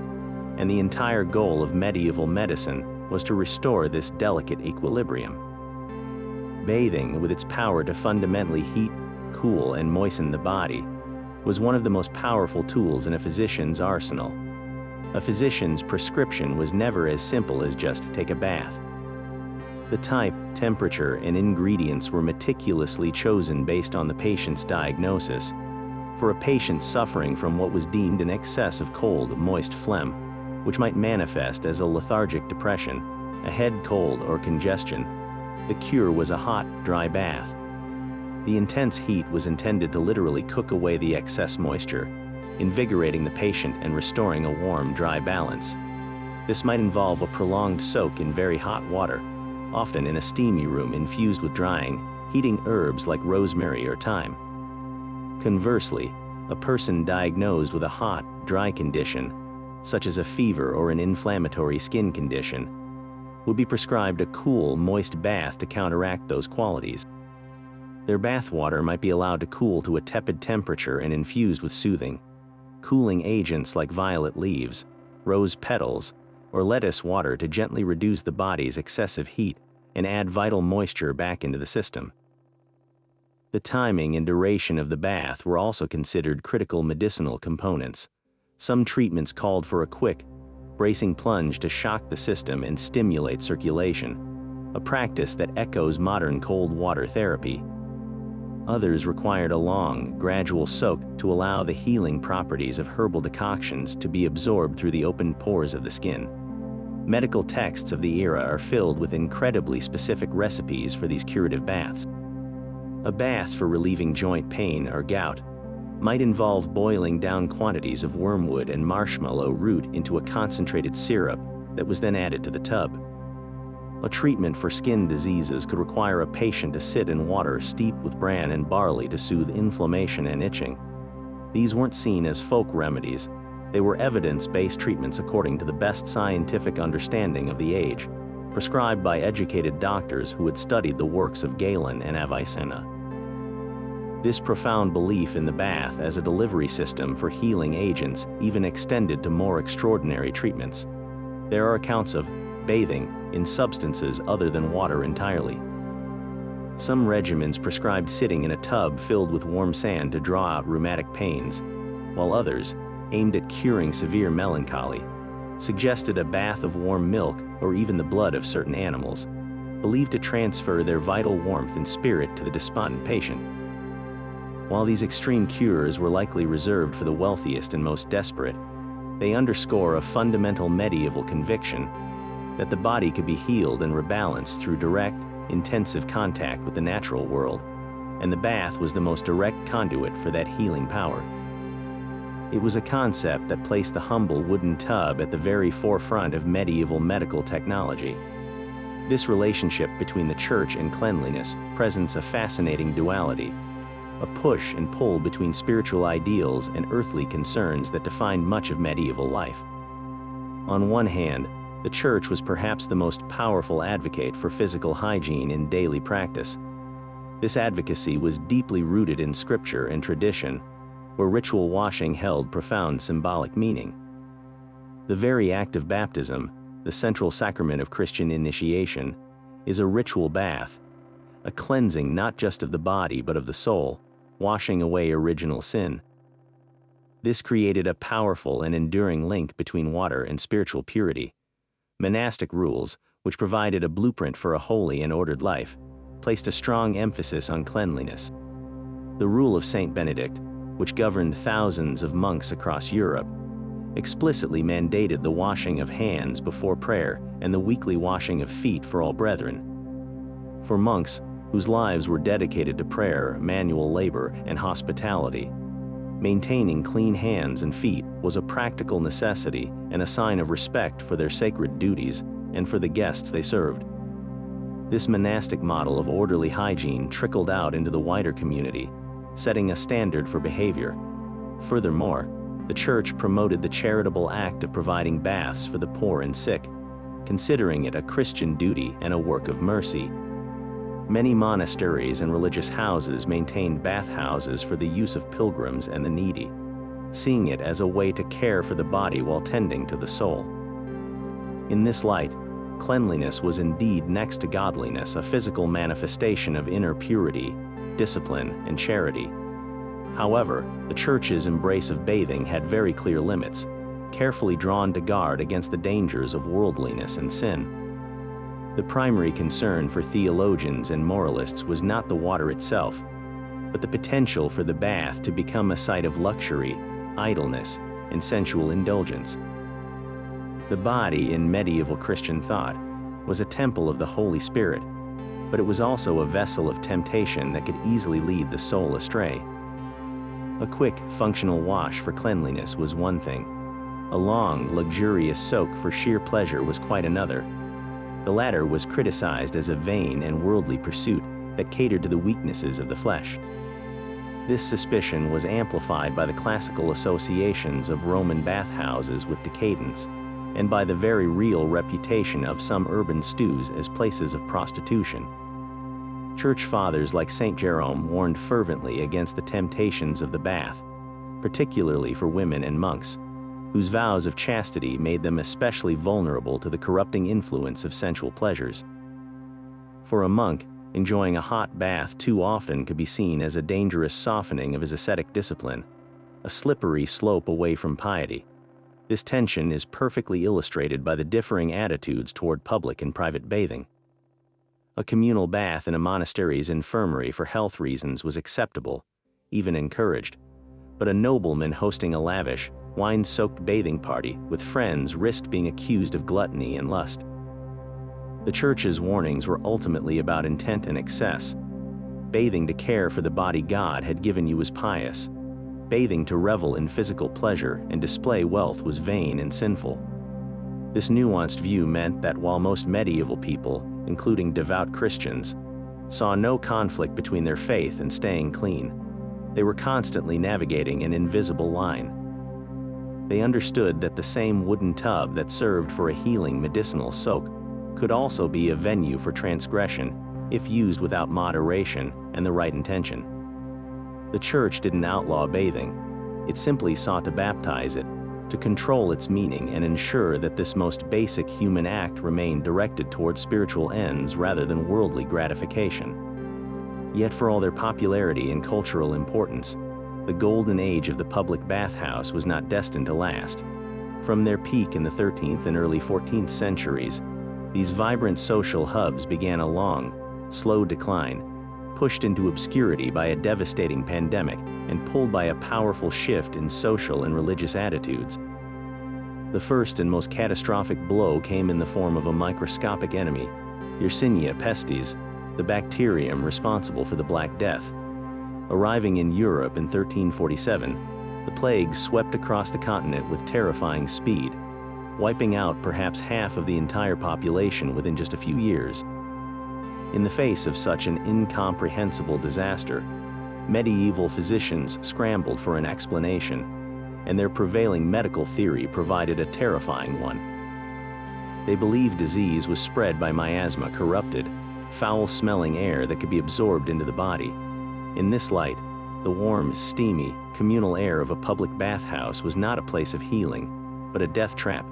A: and the entire goal of medieval medicine was to restore this delicate equilibrium. Bathing, with its power to fundamentally heat, cool, and moisten the body, was one of the most powerful tools in a physician's arsenal. A physician's prescription was never as simple as just take a bath. The type, temperature, and ingredients were meticulously chosen based on the patient's diagnosis. For a patient suffering from what was deemed an excess of cold, moist phlegm, which might manifest as a lethargic depression, a head cold, or congestion, the cure was a hot, dry bath. The intense heat was intended to literally cook away the excess moisture, invigorating the patient and restoring a warm, dry balance. This might involve a prolonged soak in very hot water, often in a steamy room infused with drying, heating herbs like rosemary or thyme. Conversely, a person diagnosed with a hot, dry condition, such as a fever or an inflammatory skin condition, would be prescribed a cool, moist bath to counteract those qualities. Their bath water might be allowed to cool to a tepid temperature and infused with soothing, cooling agents like violet leaves, rose petals, or lettuce water to gently reduce the body's excessive heat and add vital moisture back into the system. The timing and duration of the bath were also considered critical medicinal components. Some treatments called for a quick, bracing plunge to shock the system and stimulate circulation, a practice that echoes modern cold water therapy. Others required a long, gradual soak to allow the healing properties of herbal decoctions to be absorbed through the open pores of the skin. Medical texts of the era are filled with incredibly specific recipes for these curative baths. A bath for relieving joint pain or gout might involve boiling down quantities of wormwood and marshmallow root into a concentrated syrup that was then added to the tub. A treatment for skin diseases could require a patient to sit in water steeped with bran and barley to soothe inflammation and itching. These weren't seen as folk remedies. They were evidence-based treatments according to the best scientific understanding of the age, prescribed by educated doctors who had studied the works of Galen and Avicenna. This profound belief in the bath as a delivery system for healing agents even extended to more extraordinary treatments. There are accounts of bathing in substances other than water entirely. Some regimens prescribed sitting in a tub filled with warm sand to draw out rheumatic pains, while others, aimed at curing severe melancholy, suggested a bath of warm milk or even the blood of certain animals, believed to transfer their vital warmth and spirit to the despondent patient. While these extreme cures were likely reserved for the wealthiest and most desperate, they underscore a fundamental medieval conviction that the body could be healed and rebalanced through direct, intensive contact with the natural world, and the bath was the most direct conduit for that healing power. It was a concept that placed the humble wooden tub at the very forefront of medieval medical technology. This relationship between the church and cleanliness presents a fascinating duality, a push and pull between spiritual ideals and earthly concerns that defined much of medieval life. On one hand, the church was perhaps the most powerful advocate for physical hygiene in daily practice. This advocacy was deeply rooted in scripture and tradition, where ritual washing held profound symbolic meaning. The very act of baptism, the central sacrament of Christian initiation, is a ritual bath, a cleansing not just of the body but of the soul, washing away original sin. This created a powerful and enduring link between water and spiritual purity. Monastic rules, which provided a blueprint for a holy and ordered life, placed a strong emphasis on cleanliness. The rule of Saint Benedict, which governed thousands of monks across Europe, explicitly mandated the washing of hands before prayer and the weekly washing of feet for all brethren. For monks, whose lives were dedicated to prayer, manual labor, and hospitality, maintaining clean hands and feet was a practical necessity and a sign of respect for their sacred duties and for the guests they served. This monastic model of orderly hygiene trickled out into the wider community, setting a standard for behavior. Furthermore, the church promoted the charitable act of providing baths for the poor and sick, considering it a Christian duty and a work of mercy. Many monasteries and religious houses maintained bathhouses for the use of pilgrims and the needy, seeing it as a way to care for the body while tending to the soul. In this light, cleanliness was indeed next to godliness a physical manifestation of inner purity, discipline, and charity. However, the church's embrace of bathing had very clear limits, carefully drawn to guard against the dangers of worldliness and sin. The primary concern for theologians and moralists was not the water itself, but the potential for the bath to become a site of luxury, idleness, and sensual indulgence. The body in medieval Christian thought was a temple of the Holy Spirit, but it was also a vessel of temptation that could easily lead the soul astray. A quick, functional wash for cleanliness was one thing. A long, luxurious soak for sheer pleasure was quite another. The latter was criticized as a vain and worldly pursuit that catered to the weaknesses of the flesh. This suspicion was amplified by the classical associations of Roman bathhouses with decadence, and by the very real reputation of some urban stews as places of prostitution. Church fathers like St. Jerome warned fervently against the temptations of the bath, particularly for women and monks, whose vows of chastity made them especially vulnerable to the corrupting influence of sensual pleasures. For a monk, enjoying a hot bath too often could be seen as a dangerous softening of his ascetic discipline, a slippery slope away from piety. This tension is perfectly illustrated by the differing attitudes toward public and private bathing. A communal bath in a monastery's infirmary for health reasons was acceptable, even encouraged, but a nobleman hosting a lavish, wine-soaked bathing party with friends risked being accused of gluttony and lust. The church's warnings were ultimately about intent and excess. Bathing to care for the body God had given you was pious. Bathing to revel in physical pleasure and display wealth was vain and sinful. This nuanced view meant that while most medieval people, including devout Christians, saw no conflict between their faith and staying clean, they were constantly navigating an invisible line. They understood that the same wooden tub that served for a healing medicinal soak could also be a venue for transgression if used without moderation and the right intention. The church didn't outlaw bathing. It simply sought to baptize it, to control its meaning and ensure that this most basic human act remained directed toward spiritual ends rather than worldly gratification. Yet for all their popularity and cultural importance, the golden age of the public bathhouse was not destined to last. From their peak in the 13th and early 14th centuries, these vibrant social hubs began a long, slow decline, pushed into obscurity by a devastating pandemic and pulled by a powerful shift in social and religious attitudes. The first and most catastrophic blow came in the form of a microscopic enemy, Yersinia pestis, the bacterium responsible for the Black Death. Arriving in Europe in 1347, the plague swept across the continent with terrifying speed, wiping out perhaps half of the entire population within just a few years. In the face of such an incomprehensible disaster, medieval physicians scrambled for an explanation, and their prevailing medical theory provided a terrifying one. They believed disease was spread by miasma, corrupted, foul-smelling air that could be absorbed into the body. In this light, the warm, steamy, communal air of a public bathhouse was not a place of healing, but a death trap.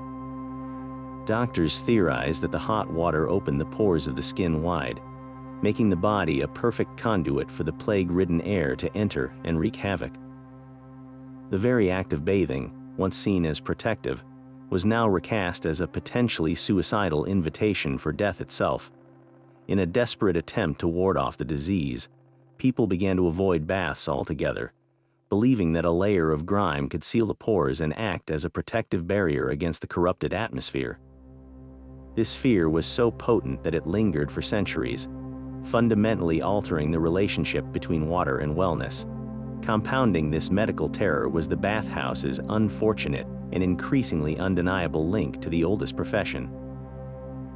A: Doctors theorized that the hot water opened the pores of the skin wide, making the body a perfect conduit for the plague-ridden air to enter and wreak havoc. The very act of bathing, once seen as protective, was now recast as a potentially suicidal invitation for death itself. In a desperate attempt to ward off the disease, people began to avoid baths altogether, believing that a layer of grime could seal the pores and act as a protective barrier against the corrupted atmosphere. This fear was so potent that it lingered for centuries, fundamentally altering the relationship between water and wellness. Compounding this medical terror was the bathhouse's unfortunate and increasingly undeniable link to the oldest profession.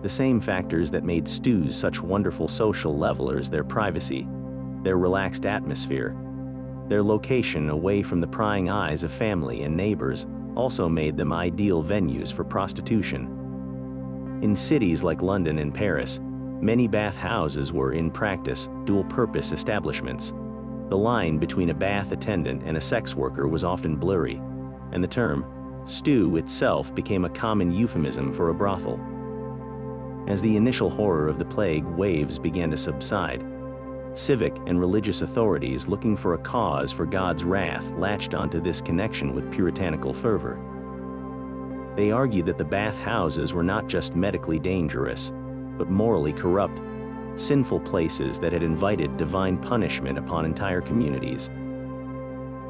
A: The same factors that made stews such wonderful social levelers, their privacy, their relaxed atmosphere, Their location away from the prying eyes of family and neighbors also made them ideal venues for prostitution. In cities like London and Paris, many bathhouses were, in practice, dual-purpose establishments. The line between a bath attendant and a sex worker was often blurry, and the term stew itself became a common euphemism for a brothel. As the initial horror of the plague waves began to subside, civic and religious authorities looking for a cause for God's wrath latched onto this connection with puritanical fervor. They argued that the bathhouses were not just medically dangerous, but morally corrupt, sinful places that had invited divine punishment upon entire communities.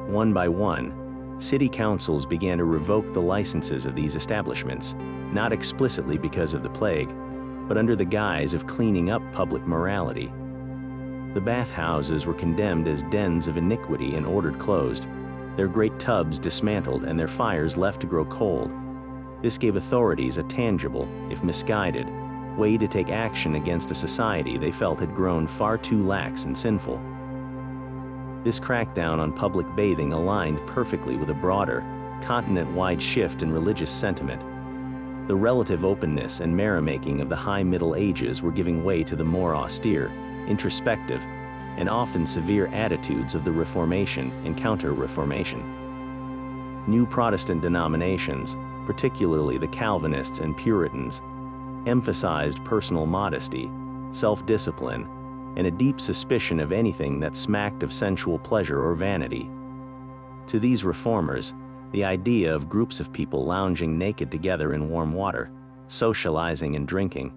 A: One by one, city councils began to revoke the licenses of these establishments, not explicitly because of the plague, but under the guise of cleaning up public morality. The bathhouses were condemned as dens of iniquity and ordered closed, their great tubs dismantled and their fires left to grow cold. This gave authorities a tangible, if misguided, way to take action against a society they felt had grown far too lax and sinful. This crackdown on public bathing aligned perfectly with a broader, continent-wide shift in religious sentiment. The relative openness and merrymaking of the High Middle Ages were giving way to the more austere, introspective, and often severe attitudes of the Reformation and Counter-Reformation. New Protestant denominations, particularly the Calvinists and Puritans, emphasized personal modesty, self-discipline, and a deep suspicion of anything that smacked of sensual pleasure or vanity. To these reformers, the idea of groups of people lounging naked together in warm water, socializing and drinking,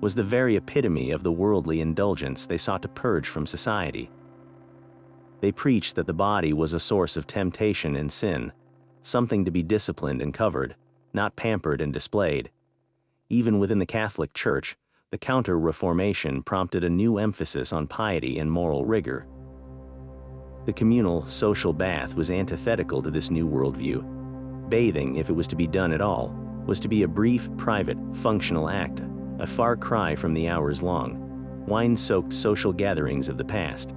A: was the very epitome of the worldly indulgence they sought to purge from society. They preached that the body was a source of temptation and sin, something to be disciplined and covered, not pampered and displayed. Even within the Catholic Church, the Counter-Reformation prompted a new emphasis on piety and moral rigor. The communal, social bath was antithetical to this new worldview. Bathing, if it was to be done at all, was to be a brief, private, functional act, a far cry from the hours-long, wine-soaked social gatherings of the past.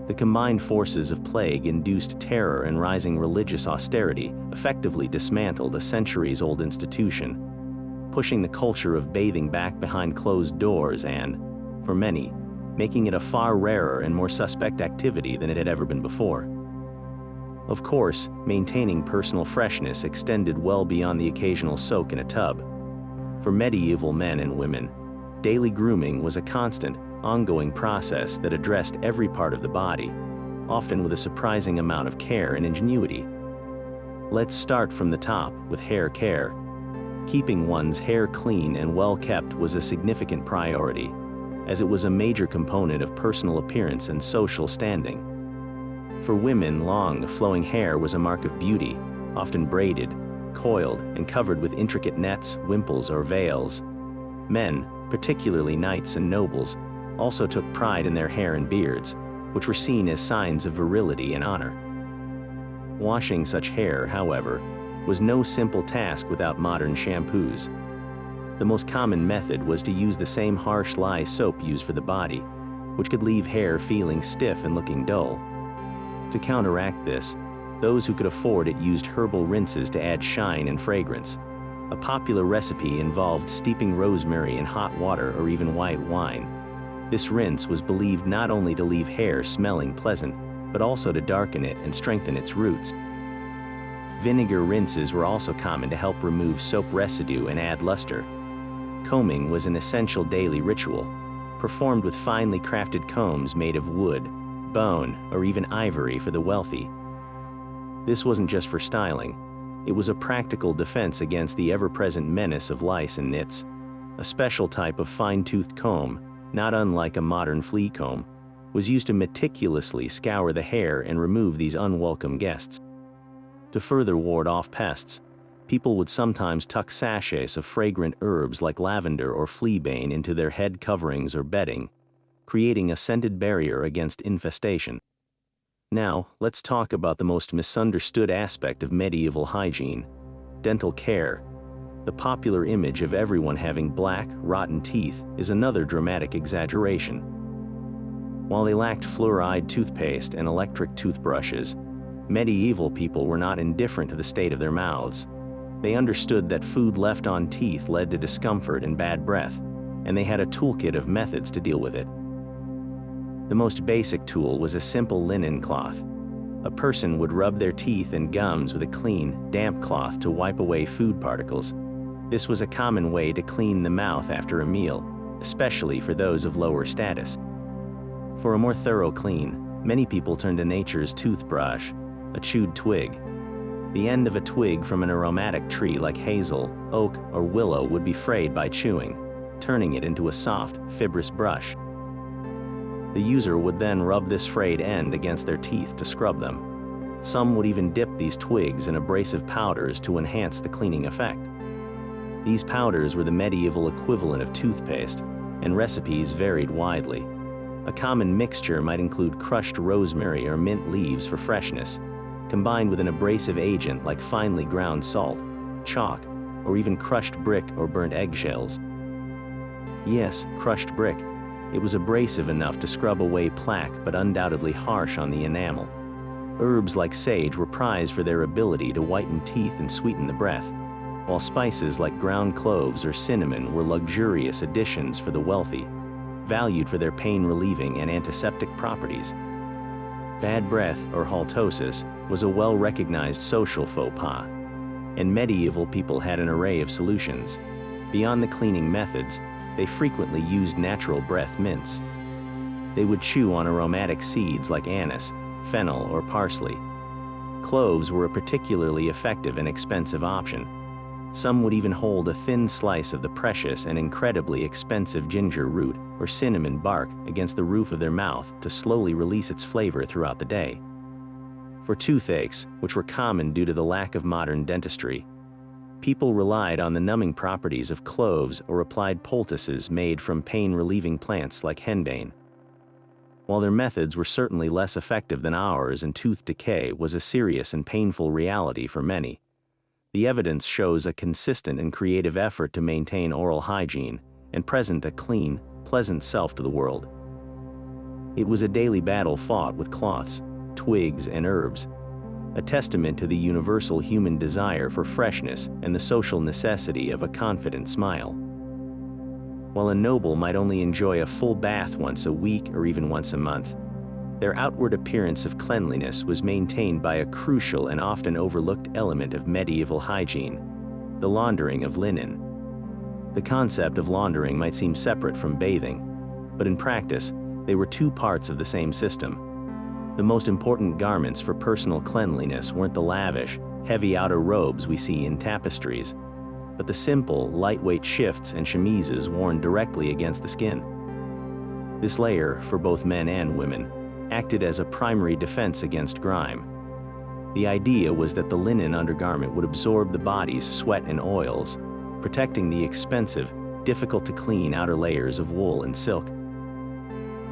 A: The combined forces of plague-induced terror and rising religious austerity effectively dismantled a centuries-old institution, pushing the culture of bathing back behind closed doors and, for many, making it a far rarer and more suspect activity than it had ever been before. Of course, maintaining personal freshness extended well beyond the occasional soak in a tub. For medieval men and women, daily grooming was a constant, ongoing process that addressed every part of the body, often with a surprising amount of care and ingenuity. Let's start from the top with hair care. Keeping one's hair clean and well kept was a significant priority, as it was a major component of personal appearance and social standing. For women, long, flowing hair was a mark of beauty, often braided, coiled, and covered with intricate nets, wimples, or veils. Men, particularly knights and nobles, also took pride in their hair and beards, which were seen as signs of virility and honor. Washing such hair, however, was no simple task without modern shampoos. The most common method was to use the same harsh lye soap used for the body, which could leave hair feeling stiff and looking dull. To counteract this, those who could afford it used herbal rinses to add shine and fragrance. A popular recipe involved steeping rosemary in hot water or even white wine. This rinse was believed not only to leave hair smelling pleasant, but also to darken it and strengthen its roots. Vinegar rinses were also common to help remove soap residue and add luster. Combing was an essential daily ritual, performed with finely crafted combs made of wood, bone, or even ivory for the wealthy. This wasn't just for styling. It was a practical defense against the ever-present menace of lice and nits. A special type of fine-toothed comb, not unlike a modern flea comb, was used to meticulously scour the hair and remove these unwelcome guests. To further ward off pests, people would sometimes tuck sachets of fragrant herbs like lavender or fleabane into their head coverings or bedding, creating a scented barrier against infestation. Now, let's talk about the most misunderstood aspect of medieval hygiene: dental care. The popular image of everyone having black, rotten teeth is another dramatic exaggeration. While they lacked fluoride toothpaste and electric toothbrushes, medieval people were not indifferent to the state of their mouths. They understood that food left on teeth led to discomfort and bad breath, and they had a toolkit of methods to deal with it. The most basic tool was a simple linen cloth. A person would rub their teeth and gums with a clean, damp cloth to wipe away food particles. This was a common way to clean the mouth after a meal, especially for those of lower status. For a more thorough clean, many people turned to nature's toothbrush, a chewed twig. The end of a twig from an aromatic tree like hazel, oak, or willow would be frayed by chewing, turning it into a soft, fibrous brush. The user would then rub this frayed end against their teeth to scrub them. Some would even dip these twigs in abrasive powders to enhance the cleaning effect. These powders were the medieval equivalent of toothpaste, and recipes varied widely. A common mixture might include crushed rosemary or mint leaves for freshness, combined with an abrasive agent like finely ground salt, chalk, or even crushed brick or burnt eggshells. Yes, crushed brick. It was abrasive enough to scrub away plaque but undoubtedly harsh on the enamel. Herbs like sage were prized for their ability to whiten teeth and sweeten the breath, while spices like ground cloves or cinnamon were luxurious additions for the wealthy, valued for their pain-relieving and antiseptic properties. Bad breath, or halitosis, was a well-recognized social faux pas, and medieval people had an array of solutions. Beyond the cleaning methods, they frequently used natural breath mints. They would chew on aromatic seeds like anise, fennel, or parsley. Cloves were a particularly effective and expensive option. Some would even hold a thin slice of the precious and incredibly expensive ginger root or cinnamon bark against the roof of their mouth to slowly release its flavor throughout the day. For toothaches, which were common due to the lack of modern dentistry, people relied on the numbing properties of cloves or applied poultices made from pain-relieving plants like henbane. While their methods were certainly less effective than ours and tooth decay was a serious and painful reality for many, the evidence shows a consistent and creative effort to maintain oral hygiene and present a clean, pleasant self to the world. It was a daily battle fought with cloths, twigs, and herbs, a testament to the universal human desire for freshness and the social necessity of a confident smile. While a noble might only enjoy a full bath once a week or even once a month, their outward appearance of cleanliness was maintained by a crucial and often overlooked element of medieval hygiene, the laundering of linen. The concept of laundering might seem separate from bathing, but in practice, they were two parts of the same system. The most important garments for personal cleanliness weren't the lavish, heavy outer robes we see in tapestries, but the simple, lightweight shifts and chemises worn directly against the skin. This layer, for both men and women, acted as a primary defense against grime. The idea was that the linen undergarment would absorb the body's sweat and oils, protecting the expensive, difficult-to-clean outer layers of wool and silk.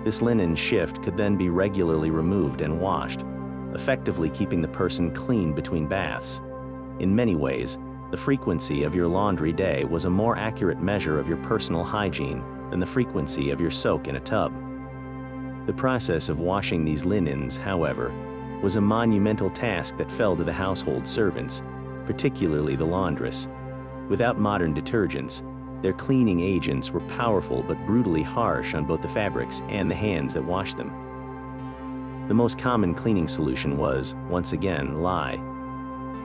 A: This linen shift could then be regularly removed and washed, effectively keeping the person clean between baths. In many ways, the frequency of your laundry day was a more accurate measure of your personal hygiene than the frequency of your soak in a tub. The process of washing these linens, however, was a monumental task that fell to the household servants, particularly the laundress. Without modern detergents, their cleaning agents were powerful but brutally harsh on both the fabrics and the hands that washed them. The most common cleaning solution was, once again, lye.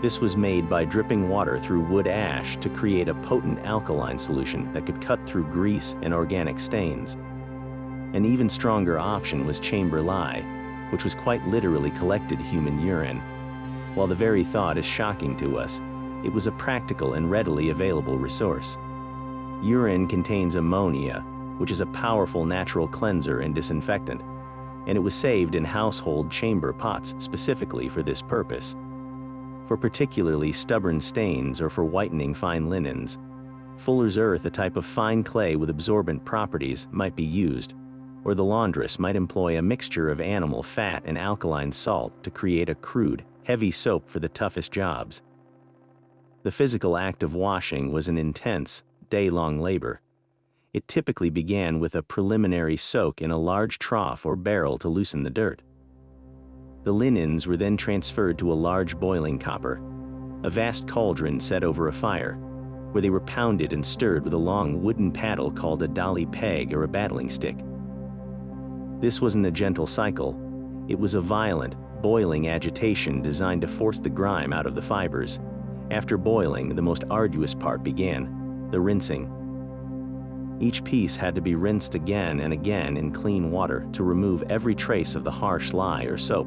A: This was made by dripping water through wood ash to create a potent alkaline solution that could cut through grease and organic stains. An even stronger option was chamber lye, which was quite literally collected human urine. While the very thought is shocking to us, it was a practical and readily available resource. Urine contains ammonia, which is a powerful natural cleanser and disinfectant, and it was saved in household chamber pots specifically for this purpose. For particularly stubborn stains or for whitening fine linens, fuller's earth, a type of fine clay with absorbent properties, might be used, or the laundress might employ a mixture of animal fat and alkaline salt to create a crude, heavy soap for the toughest jobs. The physical act of washing was an intense, day-long labor. It typically began with a preliminary soak in a large trough or barrel to loosen the dirt. The linens were then transferred to a large boiling copper, a vast cauldron set over a fire, where they were pounded and stirred with a long wooden paddle called a dolly peg or a battling stick. This wasn't a gentle cycle. It was a violent, boiling agitation designed to force the grime out of the fibers. After boiling, the most arduous part began, the rinsing. Each piece had to be rinsed again and again in clean water to remove every trace of the harsh lye or soap,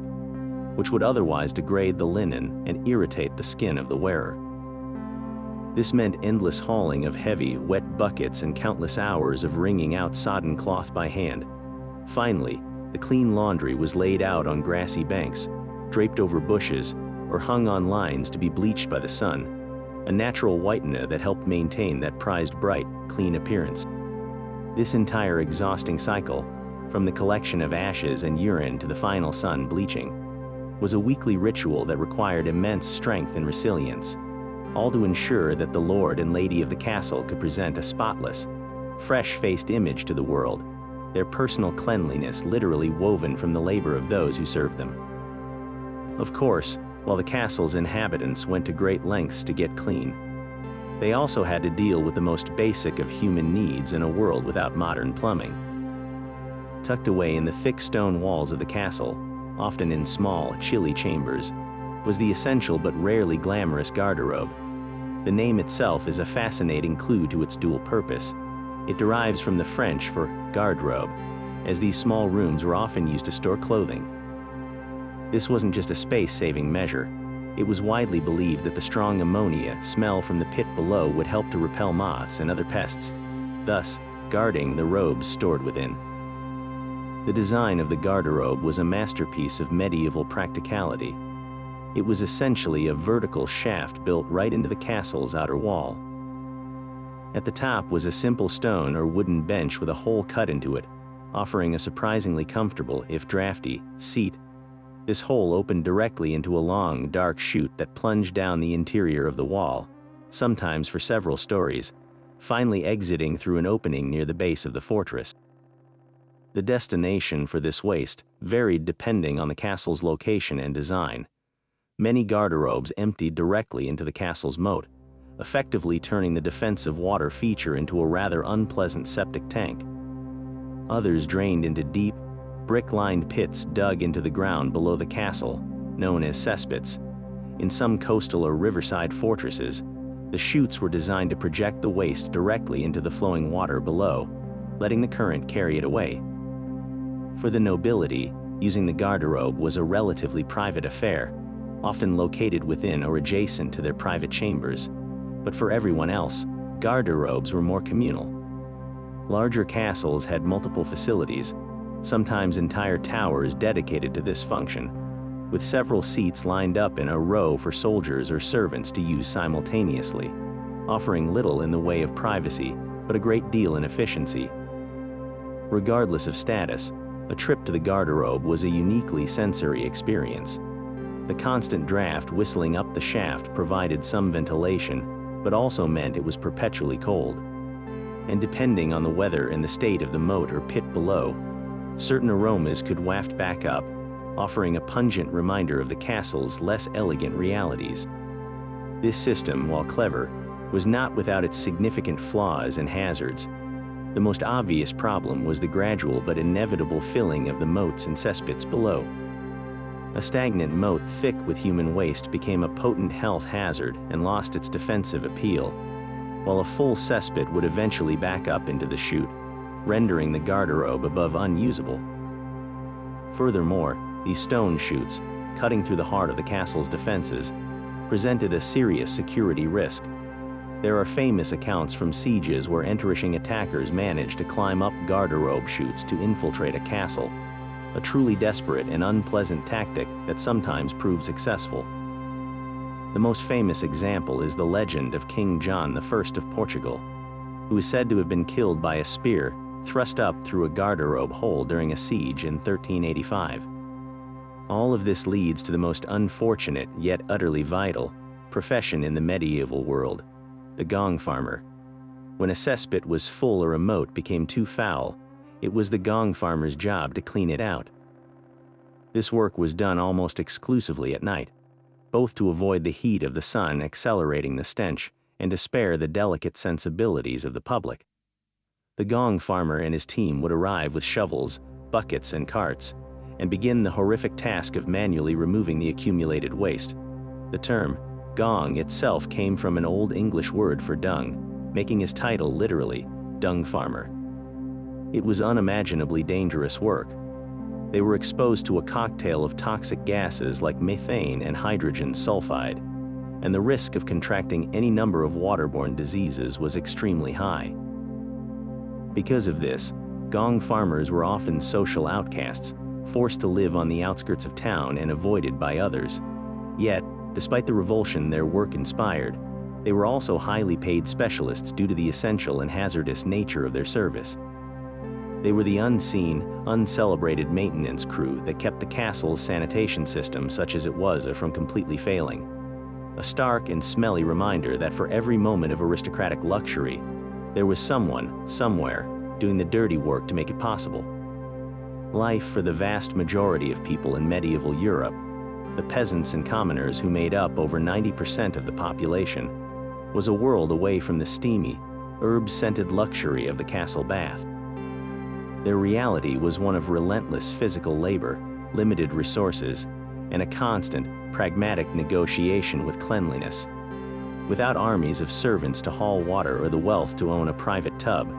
A: which would otherwise degrade the linen and irritate the skin of the wearer. This meant endless hauling of heavy, wet buckets and countless hours of wringing out sodden cloth by hand. Finally, the clean laundry was laid out on grassy banks, draped over bushes, or hung on lines to be bleached by the sun, a natural whitener that helped maintain that prized bright, clean appearance. This entire exhausting cycle, from the collection of ashes and urine to the final sun bleaching, was a weekly ritual that required immense strength and resilience, all to ensure that the lord and lady of the castle could present a spotless, fresh-faced image to the world, their personal cleanliness literally woven from the labor of those who served them. Of course, while the castle's inhabitants went to great lengths to get clean, they also had to deal with the most basic of human needs in a world without modern plumbing. Tucked away in the thick stone walls of the castle, often in small, chilly chambers, was the essential but rarely glamorous garderobe. The name itself is a fascinating clue to its dual purpose. It derives from the French for garde-robe, as these small rooms were often used to store clothing. This wasn't just a space-saving measure. It was widely believed that the strong ammonia smell from the pit below would help to repel moths and other pests, thus guarding the robes stored within. The design of the garderobe was a masterpiece of medieval practicality. It was essentially a vertical shaft built right into the castle's outer wall. At the top was a simple stone or wooden bench with a hole cut into it, offering a surprisingly comfortable, if drafty, seat. This hole opened directly into a long, dark chute that plunged down the interior of the wall, sometimes for several stories, finally exiting through an opening near the base of the fortress. The destination for this waste varied depending on the castle's location and design. Many garderobes emptied directly into the castle's moat, effectively turning the defensive water feature into a rather unpleasant septic tank. Others drained into deep, brick-lined pits dug into the ground below the castle, known as cesspits. In some coastal or riverside fortresses, the chutes were designed to project the waste directly into the flowing water below, letting the current carry it away. For the nobility, using the garderobe was a relatively private affair, often located within or adjacent to their private chambers. But for everyone else, garderobes were more communal. Larger castles had multiple facilities, sometimes entire towers dedicated to this function, with several seats lined up in a row for soldiers or servants to use simultaneously, offering little in the way of privacy, but a great deal in efficiency. Regardless of status, a trip to the garderobe was a uniquely sensory experience. The constant draft whistling up the shaft provided some ventilation, but also meant it was perpetually cold. And depending on the weather and the state of the moat or pit below, certain aromas could waft back up, offering a pungent reminder of the castle's less elegant realities. This system, while clever, was not without its significant flaws and hazards. The most obvious problem was the gradual but inevitable filling of the moats and cesspits below. A stagnant moat thick with human waste became a potent health hazard and lost its defensive appeal, while a full cesspit would eventually back up into the chute, rendering the garderobe above unusable. Furthermore, these stone chutes, cutting through the heart of the castle's defenses, presented a serious security risk. There are famous accounts from sieges where entering attackers managed to climb up garderobe chutes to infiltrate a castle, a truly desperate and unpleasant tactic that sometimes proved successful. The most famous example is the legend of King John I of Portugal, who is said to have been killed by a spear thrust up through a garderobe hole during a siege in 1385. All of this leads to the most unfortunate yet utterly vital profession in the medieval world, the gong farmer. When a cesspit was full or a moat became too foul, it was the gong farmer's job to clean it out. This work was done almost exclusively at night, both to avoid the heat of the sun accelerating the stench and to spare the delicate sensibilities of the public. The gong farmer and his team would arrive with shovels, buckets, and carts, and begin the horrific task of manually removing the accumulated waste. The term gong itself came from an Old English word for dung, making his title literally dung farmer. It was unimaginably dangerous work. They were exposed to a cocktail of toxic gases like methane and hydrogen sulfide, and the risk of contracting any number of waterborne diseases was extremely high. Because of this, gong farmers were often social outcasts, forced to live on the outskirts of town and avoided by others. Yet, despite the revulsion their work inspired, they were also highly paid specialists due to the essential and hazardous nature of their service. They were the unseen, uncelebrated maintenance crew that kept the castle's sanitation system, such as it was, from completely failing. A stark and smelly reminder that for every moment of aristocratic luxury, there was someone, somewhere, doing the dirty work to make it possible. Life for the vast majority of people in medieval Europe, the peasants and commoners who made up over 90% of the population, was a world away from the steamy, herb-scented luxury of the castle bath. Their reality was one of relentless physical labor, limited resources, and a constant, pragmatic negotiation with cleanliness. Without armies of servants to haul water or the wealth to own a private tub,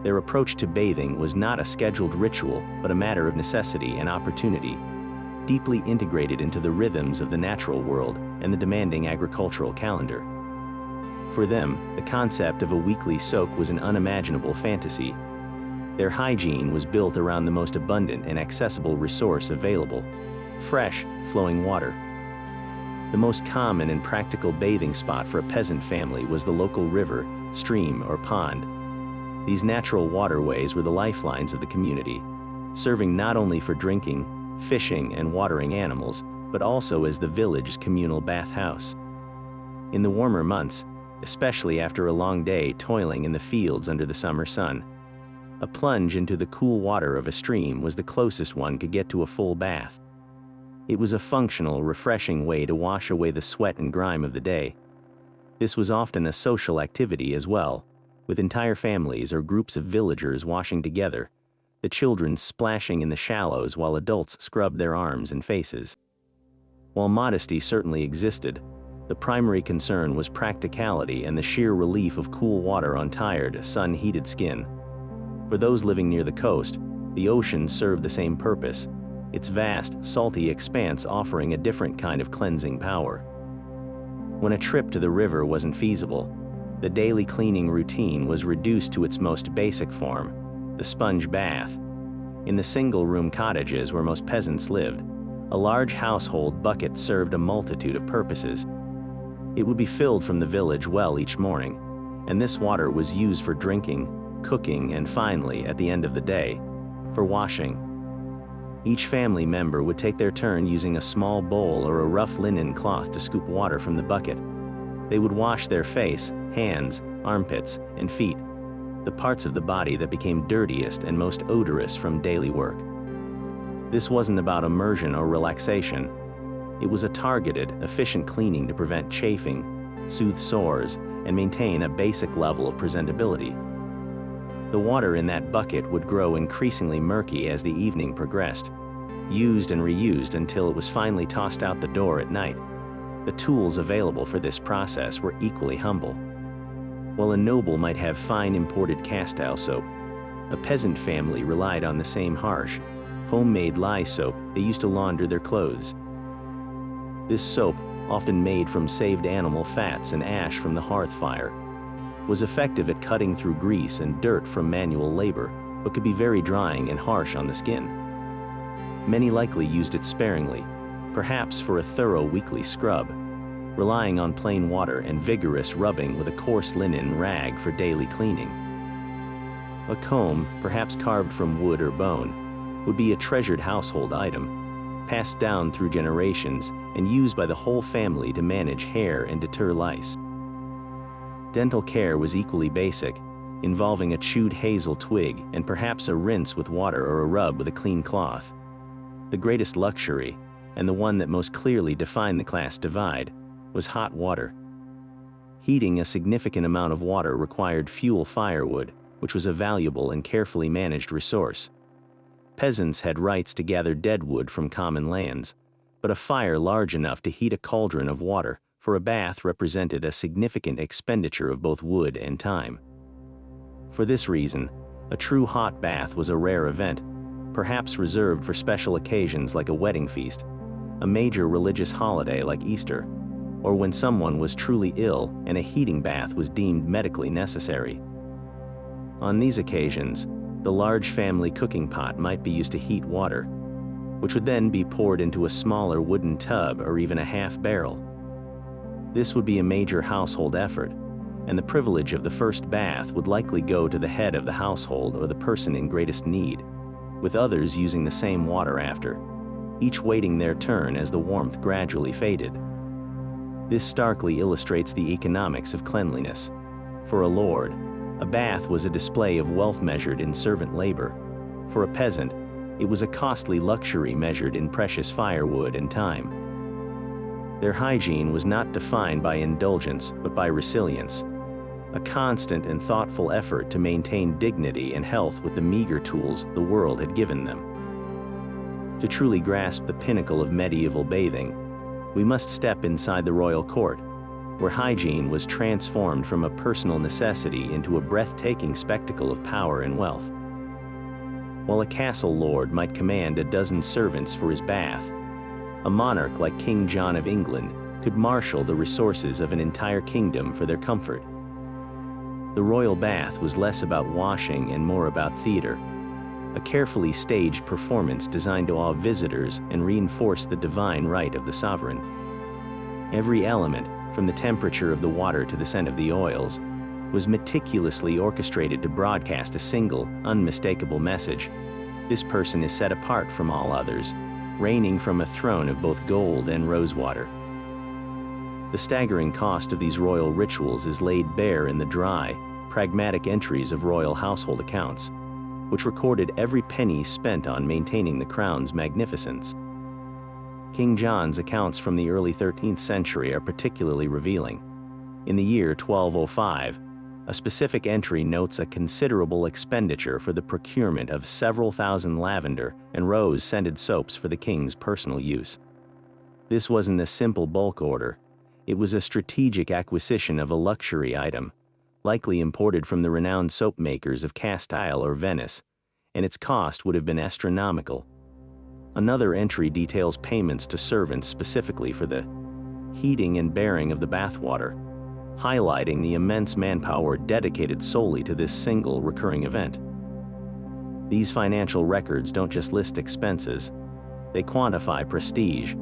A: their approach to bathing was not a scheduled ritual but a matter of necessity and opportunity, deeply integrated into the rhythms of the natural world and the demanding agricultural calendar. For them, the concept of a weekly soak was an unimaginable fantasy. Their hygiene was built around the most abundant and accessible resource available: fresh, flowing water. The most common and practical bathing spot for a peasant family was the local river, stream, or pond. These natural waterways were the lifelines of the community, serving not only for drinking, fishing, and watering animals, but also as the village's communal bathhouse. In the warmer months, especially after a long day toiling in the fields under the summer sun, a plunge into the cool water of a stream was the closest one could get to a full bath. It was a functional, refreshing way to wash away the sweat and grime of the day. This was often a social activity as well, with entire families or groups of villagers washing together, the children splashing in the shallows while adults scrubbed their arms and faces. While modesty certainly existed, the primary concern was practicality and the sheer relief of cool water on tired, sun-heated skin. For those living near the coast, the ocean served the same purpose, its vast, salty expanse offering a different kind of cleansing power. When a trip to the river wasn't feasible, the daily cleaning routine was reduced to its most basic form, the sponge bath. In the single-room cottages where most peasants lived, a large household bucket served a multitude of purposes. It would be filled from the village well each morning, and this water was used for drinking, cooking, and finally, at the end of the day, for washing. Each family member would take their turn using a small bowl or a rough linen cloth to scoop water from the bucket. They would wash their face, hands, armpits, and feet, the parts of the body that became dirtiest and most odorous from daily work. This wasn't about immersion or relaxation. It was a targeted, efficient cleaning to prevent chafing, soothe sores, and maintain a basic level of presentability. The water in that bucket would grow increasingly murky as the evening progressed, used and reused until it was finally tossed out the door at night. The tools available for this process were equally humble. While a noble might have fine imported cast-oil soap, a peasant family relied on the same harsh, homemade lye soap they used to launder their clothes. This soap, often made from saved animal fats and ash from the hearth fire, was effective at cutting through grease and dirt from manual labor, but could be very drying and harsh on the skin. Many likely used it sparingly, perhaps for a thorough weekly scrub, relying on plain water and vigorous rubbing with a coarse linen rag for daily cleaning. A comb, perhaps carved from wood or bone, would be a treasured household item, passed down through generations and used by the whole family to manage hair and deter lice. Dental care was equally basic, involving a chewed hazel twig and perhaps a rinse with water or a rub with a clean cloth. The greatest luxury, and the one that most clearly defined the class divide, was hot water. Heating a significant amount of water required fuel firewood, which was a valuable and carefully managed resource. Peasants had rights to gather dead wood from common lands, but a fire large enough to heat a cauldron of water for a bath represented a significant expenditure of both wood and time. For this reason, a true hot bath was a rare event, perhaps reserved for special occasions like a wedding feast, a major religious holiday like Easter, or when someone was truly ill and a heating bath was deemed medically necessary. On these occasions, the large family cooking pot might be used to heat water, which would then be poured into a smaller wooden tub or even a half barrel. This would be a major household effort, and the privilege of the first bath would likely go to the head of the household or the person in greatest need, with others using the same water after, each waiting their turn as the warmth gradually faded. This starkly illustrates the economics of cleanliness. For a lord, a bath was a display of wealth measured in servant labor. For a peasant, it was a costly luxury measured in precious firewood and time. Their hygiene was not defined by indulgence but by resilience, a constant and thoughtful effort to maintain dignity and health with the meager tools the world had given them. To truly grasp the pinnacle of medieval bathing, we must step inside the royal court, where hygiene was transformed from a personal necessity into a breathtaking spectacle of power and wealth. While a castle lord might command a dozen servants for his bath, a monarch like King John of England could marshal the resources of an entire kingdom for their comfort. The royal bath was less about washing and more about theater, a carefully staged performance designed to awe visitors and reinforce the divine right of the sovereign. Every element, from the temperature of the water to the scent of the oils, was meticulously orchestrated to broadcast a single, unmistakable message. This person is set apart from all others, reigning from a throne of both gold and rosewater. The staggering cost of these royal rituals is laid bare in the dry, pragmatic entries of royal household accounts, which recorded every penny spent on maintaining the crown's magnificence. King John's accounts from the early 13th century are particularly revealing. In the year 1205, a specific entry notes a considerable expenditure for the procurement of several thousand lavender and rose-scented soaps for the king's personal use. This wasn't a simple bulk order. It was a strategic acquisition of a luxury item, likely imported from the renowned soap makers of Castile or Venice, and its cost would have been astronomical. Another entry details payments to servants specifically for the heating and bearing of the bathwater, highlighting the immense manpower dedicated solely to this single recurring event. These financial records don't just list expenses, they quantify prestige,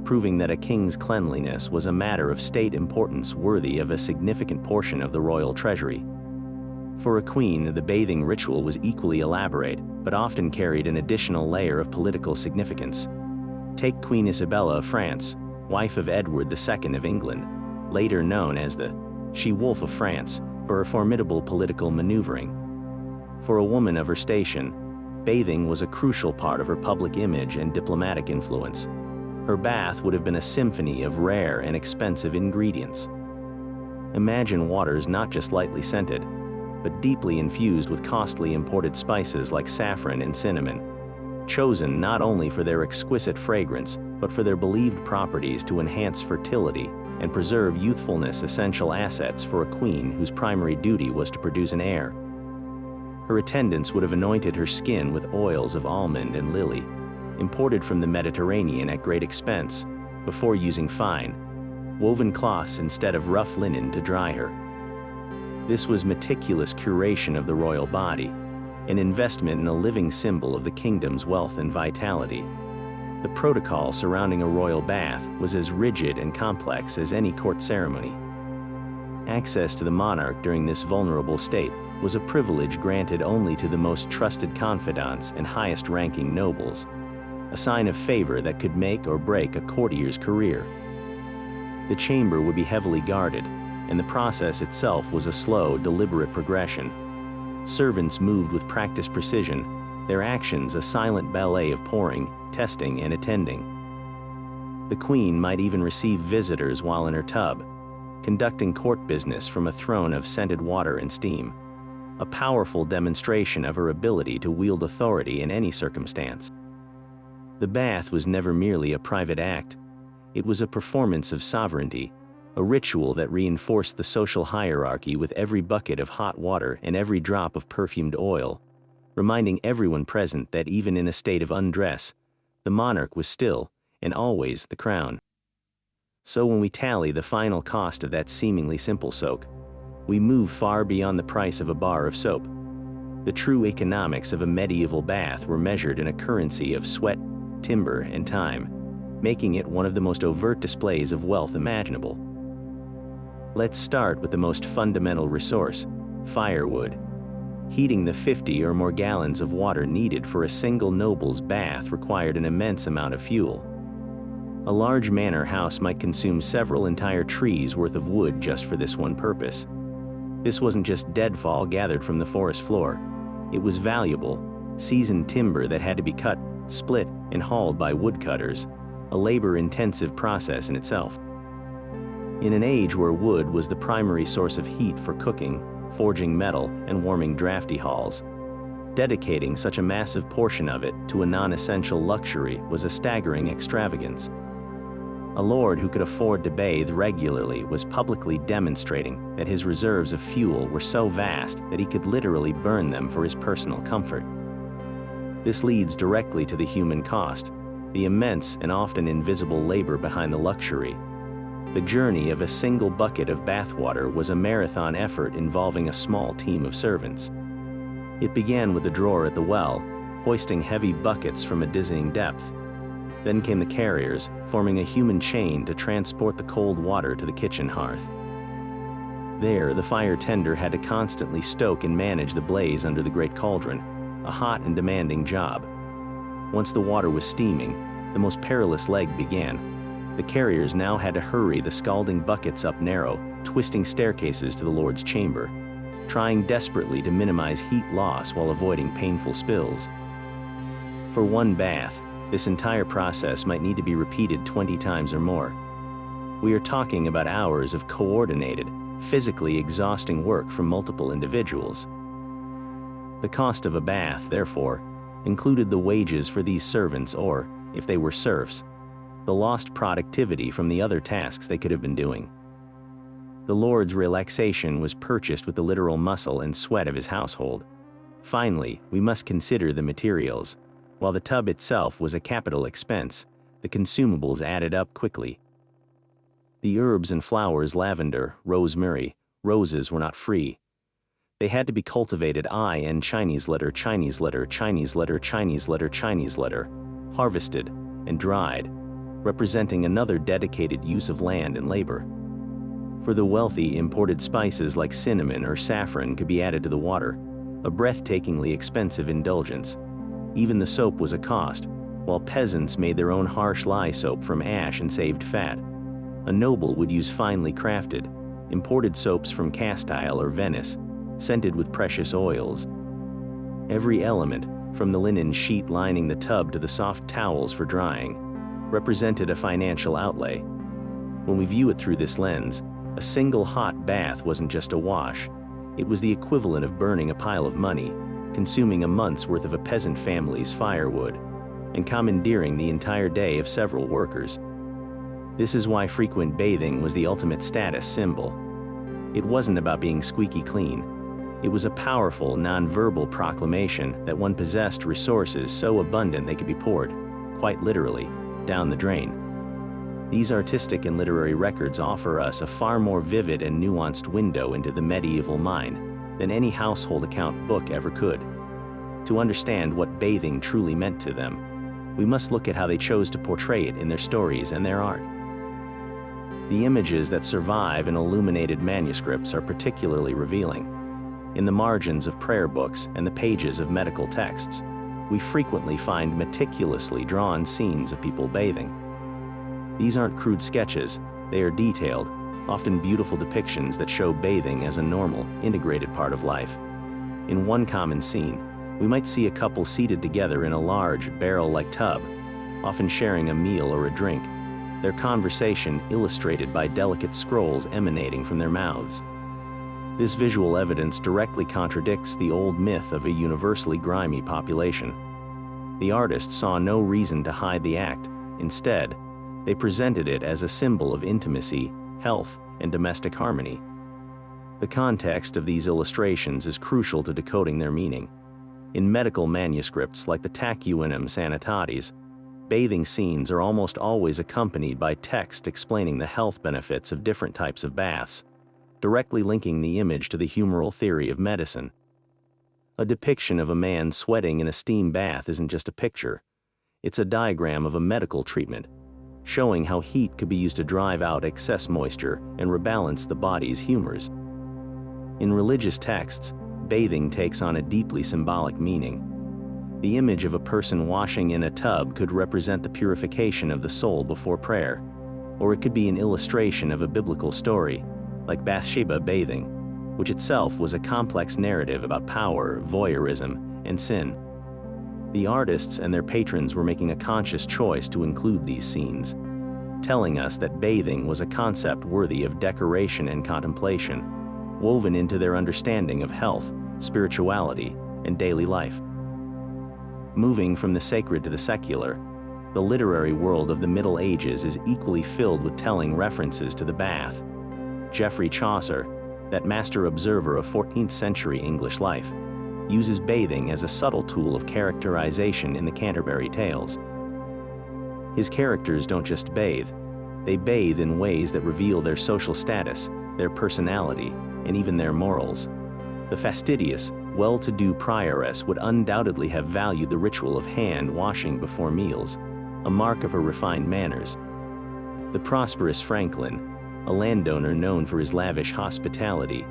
A: proving that a king's cleanliness was a matter of state importance worthy of a significant portion of the royal treasury. For a queen, the bathing ritual was equally elaborate, but often carried an additional layer of political significance. Take Queen Isabella of France, wife of Edward II of England, later known as the She-Wolf of France, for her formidable political maneuvering. For a woman of her station, bathing was a crucial part of her public image and diplomatic influence. Her bath would have been a symphony of rare and expensive ingredients. Imagine waters not just lightly scented, but deeply infused with costly imported spices like saffron and cinnamon, chosen not only for their exquisite fragrance, but for their believed properties to enhance fertility and preserve youthfulness, essential assets for a queen whose primary duty was to produce an heir. Her attendants would have anointed her skin with oils of almond and lily, imported from the Mediterranean at great expense, before using fine, woven cloths instead of rough linen to dry her. This was meticulous curation of the royal body, an investment in a living symbol of the kingdom's wealth and vitality. The protocol surrounding a royal bath was as rigid and complex as any court ceremony. Access to the monarch during this vulnerable state was a privilege granted only to the most trusted confidants and highest-ranking nobles, a sign of favor that could make or break a courtier's career. The chamber would be heavily guarded, and the process itself was a slow, deliberate progression, Servants moved with practiced precision, their actions a silent ballet of pouring, testing, and attending. The queen might even receive visitors while in her tub, conducting court business from a throne of scented water and steam, a powerful demonstration of her ability to wield authority in any circumstance. The bath was never merely a private act. It was a performance of sovereignty, a ritual that reinforced the social hierarchy with every bucket of hot water and every drop of perfumed oil, reminding everyone present that even in a state of undress, the monarch was still, and always, the crown. So when we tally the final cost of that seemingly simple soak, we move far beyond the price of a bar of soap. The true economics of a medieval bath were measured in a currency of sweat, timber, and time, making it one of the most overt displays of wealth imaginable. Let's start with the most fundamental resource, firewood. Heating the 50 or more gallons of water needed for a single noble's bath required an immense amount of fuel. A large manor house might consume several entire trees worth of wood just for this one purpose. This wasn't just deadfall gathered from the forest floor. It was valuable, seasoned timber that had to be cut, split, and hauled by woodcutters, a labor-intensive process in itself. In an age where wood was the primary source of heat for cooking, forging metal, and warming drafty halls, dedicating such a massive portion of it to a non-essential luxury was a staggering extravagance. A lord who could afford to bathe regularly was publicly demonstrating that his reserves of fuel were so vast that he could literally burn them for his personal comfort. This leads directly to the human cost, the immense and often invisible labor behind the luxury. The journey of a single bucket of bathwater was a marathon effort involving a small team of servants. It began with a drawer at the well, hoisting heavy buckets from a dizzying depth. Then came the carriers, forming a human chain to transport the cold water to the kitchen hearth. There, the fire tender had to constantly stoke and manage the blaze under the great cauldron, a hot and demanding job. Once the water was steaming, the most perilous leg began. The carriers now had to hurry the scalding buckets up narrow, twisting staircases to the Lord's chamber, trying desperately to minimize heat loss while avoiding painful spills. For one bath, this entire process might need to be repeated 20 times or more. We are talking about hours of coordinated, physically exhausting work from multiple individuals. The cost of a bath, therefore, included the wages for these servants or, if they were serfs, the lost productivity from the other tasks they could have been doing. The Lord's relaxation was purchased with the literal muscle and sweat of his household. Finally, we must consider the materials. While the tub itself was a capital expense, the consumables added up quickly. The herbs and flowers, lavender, rosemary, roses were not free. They had to be cultivated in Chinese letter, Chinese letter, Chinese letter, Chinese letter, Chinese letter, harvested and dried, representing another dedicated use of land and labor. For the wealthy, imported spices like cinnamon or saffron could be added to the water, a breathtakingly expensive indulgence. Even the soap was a cost, while peasants made their own harsh lye soap from ash and saved fat. A noble would use finely crafted, imported soaps from Castile or Venice, scented with precious oils. Every element, from the linen sheet lining the tub to the soft towels for drying, represented a financial outlay. When we view it through this lens, a single hot bath wasn't just a wash. It was the equivalent of burning a pile of money, consuming a month's worth of a peasant family's firewood, and commandeering the entire day of several workers. This is why frequent bathing was the ultimate status symbol. It wasn't about being squeaky clean. It was a powerful, non-verbal proclamation that one possessed resources so abundant they could be poured, quite literally, down the drain. These artistic and literary records offer us a far more vivid and nuanced window into the medieval mind than any household account book ever could. To understand what bathing truly meant to them, we must look at how they chose to portray it in their stories and their art. The images that survive in illuminated manuscripts are particularly revealing. In the margins of prayer books and the pages of medical texts, we frequently find meticulously drawn scenes of people bathing. These aren't crude sketches, they are detailed, often beautiful depictions that show bathing as a normal, integrated part of life. In one common scene, we might see a couple seated together in a large, barrel-like tub, often sharing a meal or a drink, their conversation illustrated by delicate scrolls emanating from their mouths. This visual evidence directly contradicts the old myth of a universally grimy population. The artist saw no reason to hide the act. Instead, they presented it as a symbol of intimacy, health, and domestic harmony. The context of these illustrations is crucial to decoding their meaning. In medical manuscripts like the Tacuinum Sanitatis, bathing scenes are almost always accompanied by text explaining the health benefits of different types of baths, directly linking the image to the humoral theory of medicine. A depiction of a man sweating in a steam bath isn't just a picture. It's a diagram of a medical treatment, showing how heat could be used to drive out excess moisture and rebalance the body's humors. In religious texts, bathing takes on a deeply symbolic meaning. The image of a person washing in a tub could represent the purification of the soul before prayer, or it could be an illustration of a biblical story, like Bathsheba bathing, which itself was a complex narrative about power, voyeurism, and sin. The artists and their patrons were making a conscious choice to include these scenes, telling us that bathing was a concept worthy of decoration and contemplation, woven into their understanding of health, spirituality, and daily life. Moving from the sacred to the secular, the literary world of the Middle Ages is equally filled with telling references to the bath. Geoffrey Chaucer, that master observer of 14th century English life, uses bathing as a subtle tool of characterization in the Canterbury Tales. His characters don't just bathe, they bathe in ways that reveal their social status, their personality, and even their morals. The fastidious, well-to-do prioress would undoubtedly have valued the ritual of hand-washing before meals, a mark of her refined manners. The prosperous Franklin, a landowner known for his lavish hospitality,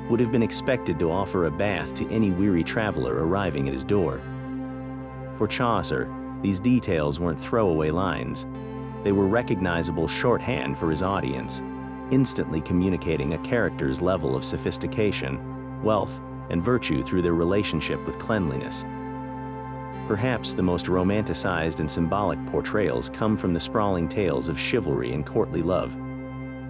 A: would have been expected to offer a bath to any weary traveler arriving at his door. For Chaucer, these details weren't throwaway lines. They were recognizable shorthand for his audience, instantly communicating a character's level of sophistication, wealth, and virtue through their relationship with cleanliness. Perhaps the most romanticized and symbolic portrayals come from the sprawling tales of chivalry and courtly love.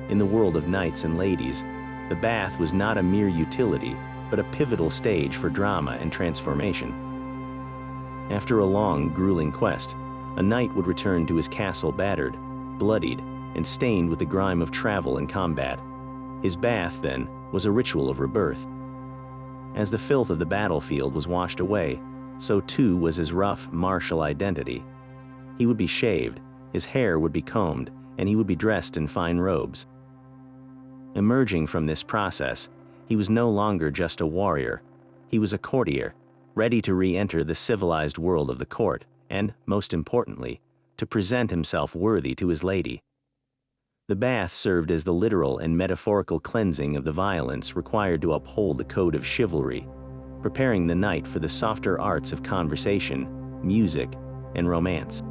A: In the world of knights and ladies, the bath was not a mere utility, but a pivotal stage for drama and transformation. After a long, grueling quest, a knight would return to his castle battered, bloodied, and stained with the grime of travel and combat. His bath, then, was a ritual of rebirth. As the filth of the battlefield was washed away, so too was his rough, martial identity. He would be shaved, his hair would be combed, and he would be dressed in fine robes. Emerging from this process, he was no longer just a warrior. He was a courtier, ready to re-enter the civilized world of the court, and, most importantly, to present himself worthy to his lady. The bath served as the literal and metaphorical cleansing of the violence required to uphold the code of chivalry, preparing the knight for the softer arts of conversation, music, and romance.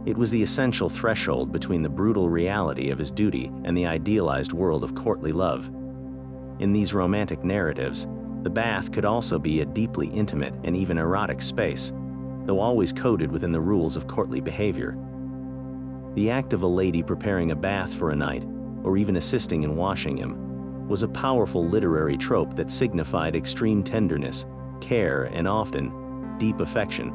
A: It was the essential threshold between the brutal reality of his duty and the idealized world of courtly love. In these romantic narratives, the bath could also be a deeply intimate and even erotic space, though always coded within the rules of courtly behavior. The act of a lady preparing a bath for a knight, or even assisting in washing him, was a powerful literary trope that signified extreme tenderness, care, and often, deep affection.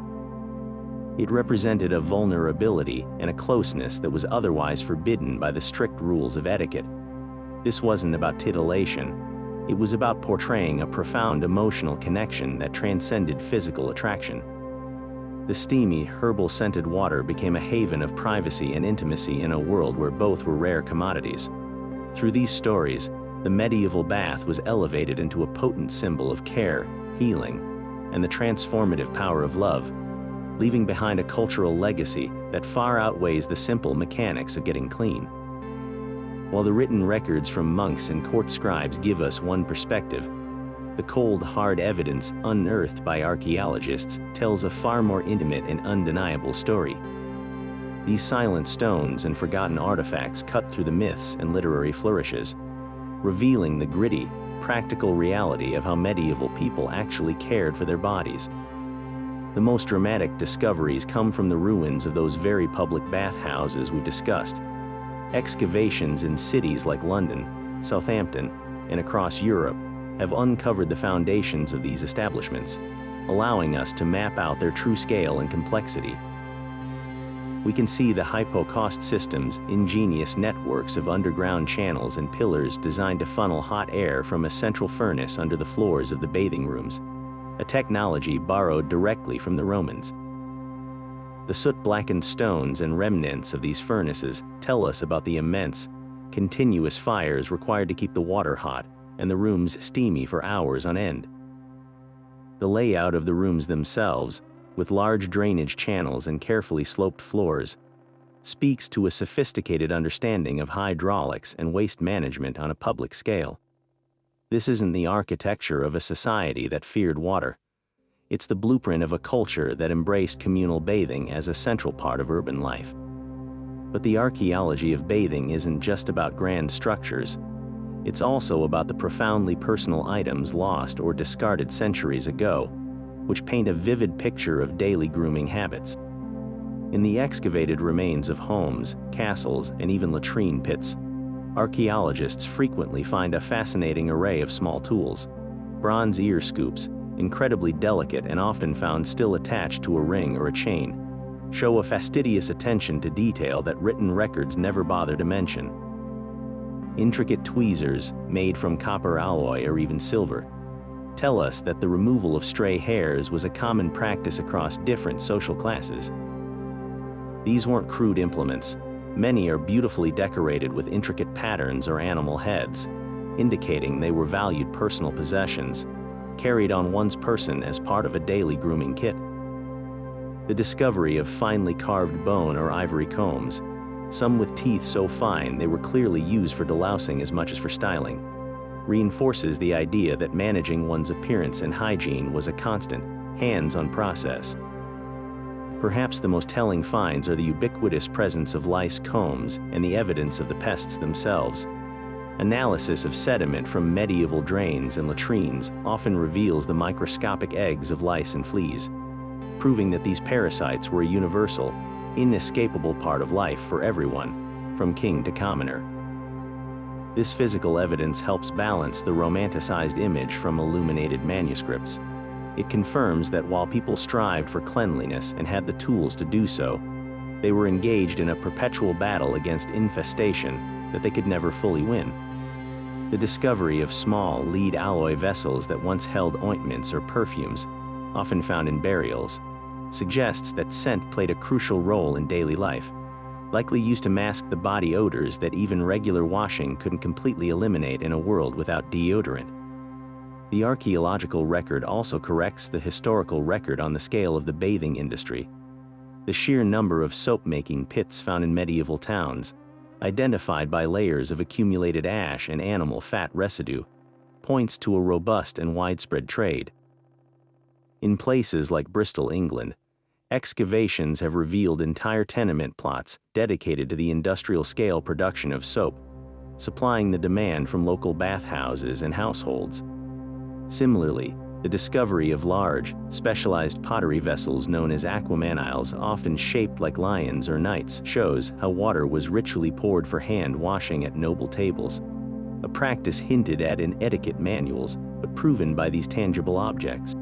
A: It represented a vulnerability and a closeness that was otherwise forbidden by the strict rules of etiquette. This wasn't about titillation. It was about portraying a profound emotional connection that transcended physical attraction. The steamy, herbal-scented water became a haven of privacy and intimacy in a world where both were rare commodities. Through these stories, the medieval bath was elevated into a potent symbol of care, healing, and the transformative power of love, leaving behind a cultural legacy that far outweighs the simple mechanics of getting clean. While the written records from monks and court scribes give us one perspective, the cold, hard evidence unearthed by archaeologists tells a far more intimate and undeniable story. These silent stones and forgotten artifacts cut through the myths and literary flourishes, revealing the gritty, practical reality of how medieval people actually cared for their bodies. The most dramatic discoveries come from the ruins of those very public bathhouses we discussed. Excavations in cities like London, Southampton, and across Europe have uncovered the foundations of these establishments, allowing us to map out their true scale and complexity. We can see the hypocaust systems, ingenious networks of underground channels and pillars designed to funnel hot air from a central furnace under the floors of the bathing rooms, a technology borrowed directly from the Romans. The soot-blackened stones and remnants of these furnaces tell us about the immense, continuous fires required to keep the water hot and the rooms steamy for hours on end. The layout of the rooms themselves, with large drainage channels and carefully sloped floors, speaks to a sophisticated understanding of hydraulics and waste management on a public scale. This isn't the architecture of a society that feared water. It's the blueprint of a culture that embraced communal bathing as a central part of urban life. But the archaeology of bathing isn't just about grand structures. It's also about the profoundly personal items lost or discarded centuries ago, which paint a vivid picture of daily grooming habits. In the excavated remains of homes, castles, and even latrine pits, archaeologists frequently find a fascinating array of small tools. Bronze ear scoops, incredibly delicate and often found still attached to a ring or a chain, show a fastidious attention to detail that written records never bother to mention. Intricate tweezers, made from copper alloy or even silver, tell us that the removal of stray hairs was a common practice across different social classes. These weren't crude implements. Many are beautifully decorated with intricate patterns or animal heads, indicating they were valued personal possessions, carried on one's person as part of a daily grooming kit. The discovery of finely carved bone or ivory combs, some with teeth so fine they were clearly used for delousing as much as for styling, reinforces the idea that managing one's appearance and hygiene was a constant, hands-on process. Perhaps the most telling finds are the ubiquitous presence of lice combs and the evidence of the pests themselves. Analysis of sediment from medieval drains and latrines often reveals the microscopic eggs of lice and fleas, proving that these parasites were a universal, inescapable part of life for everyone, from king to commoner. This physical evidence helps balance the romanticized image from illuminated manuscripts. It confirms that while people strived for cleanliness and had the tools to do so, they were engaged in a perpetual battle against infestation that they could never fully win. The discovery of small, lead alloy vessels that once held ointments or perfumes, often found in burials, suggests that scent played a crucial role in daily life, likely used to mask the body odors that even regular washing couldn't completely eliminate in a world without deodorant. The archaeological record also corrects the historical record on the scale of the bathing industry. The sheer number of soap-making pits found in medieval towns, identified by layers of accumulated ash and animal fat residue, points to a robust and widespread trade. In places like Bristol, England, excavations have revealed entire tenement plots dedicated to the industrial-scale production of soap, supplying the demand from local bathhouses and households. Similarly, the discovery of large, specialized pottery vessels known as aquamaniles, often shaped like lions or knights, shows how water was ritually poured for hand washing at noble tables, a practice hinted at in etiquette manuals but proven by these tangible objects.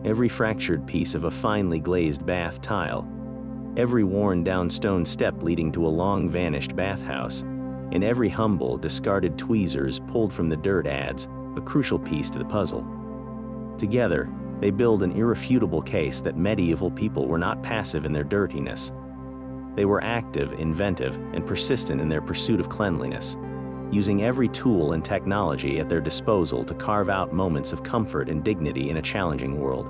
A: Every fractured piece of a finely glazed bath tile, every worn-down stone step leading to a long-vanished bathhouse, and every humble, discarded tweezers pulled from the dirt adds a crucial piece to the puzzle. Together, they build an irrefutable case that medieval people were not passive in their dirtiness. They were active, inventive, and persistent in their pursuit of cleanliness, using every tool and technology at their disposal to carve out moments of comfort and dignity in a challenging world.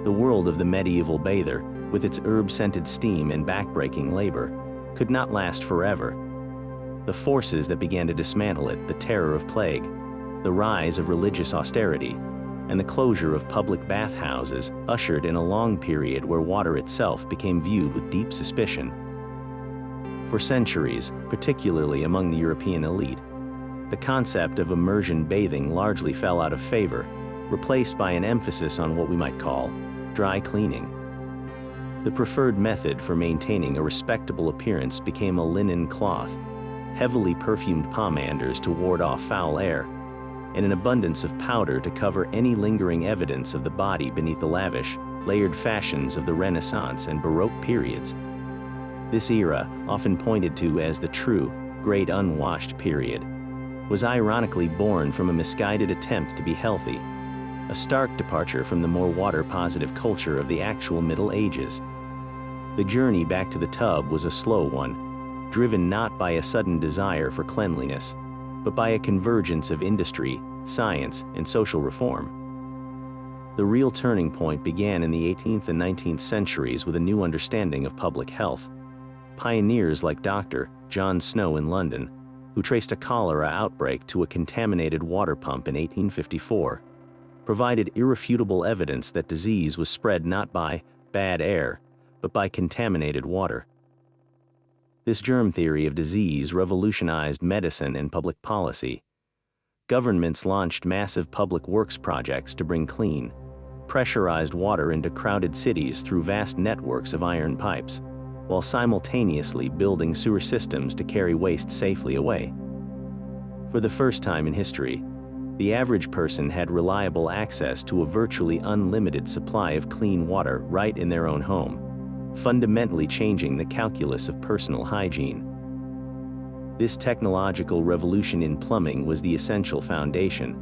A: The world of the medieval bather, with its herb-scented steam and backbreaking labor, could not last forever. The forces that began to dismantle it, the terror of plague, the rise of religious austerity, and the closure of public bathhouses ushered in a long period where water itself became viewed with deep suspicion. For centuries, particularly among the European elite, The concept of immersion bathing largely fell out of favor, replaced by an emphasis on what we might call dry cleaning. The preferred method for maintaining a respectable appearance became a linen cloth, heavily perfumed pomanders to ward off foul air, and an abundance of powder to cover any lingering evidence of the body beneath the lavish, layered fashions of the Renaissance and Baroque periods. This era, often pointed to as the true, great unwashed period, was ironically born from a misguided attempt to be healthy, a stark departure from the more water-positive culture of the actual Middle Ages. The journey back to the tub was a slow one, driven not by a sudden desire for cleanliness, but by a convergence of industry, science, and social reform. The real turning point began in the 18th and 19th centuries with a new understanding of public health. Pioneers like Dr. John Snow in London, who traced a cholera outbreak to a contaminated water pump in 1854, provided irrefutable evidence that disease was spread not by bad air, but by contaminated water. This germ theory of disease revolutionized medicine and public policy. Governments launched massive public works projects to bring clean, pressurized water into crowded cities through vast networks of iron pipes, while simultaneously building sewer systems to carry waste safely away. For the first time in history, the average person had reliable access to a virtually unlimited supply of clean water right in their own home, fundamentally changing the calculus of personal hygiene. This technological revolution in plumbing was the essential foundation,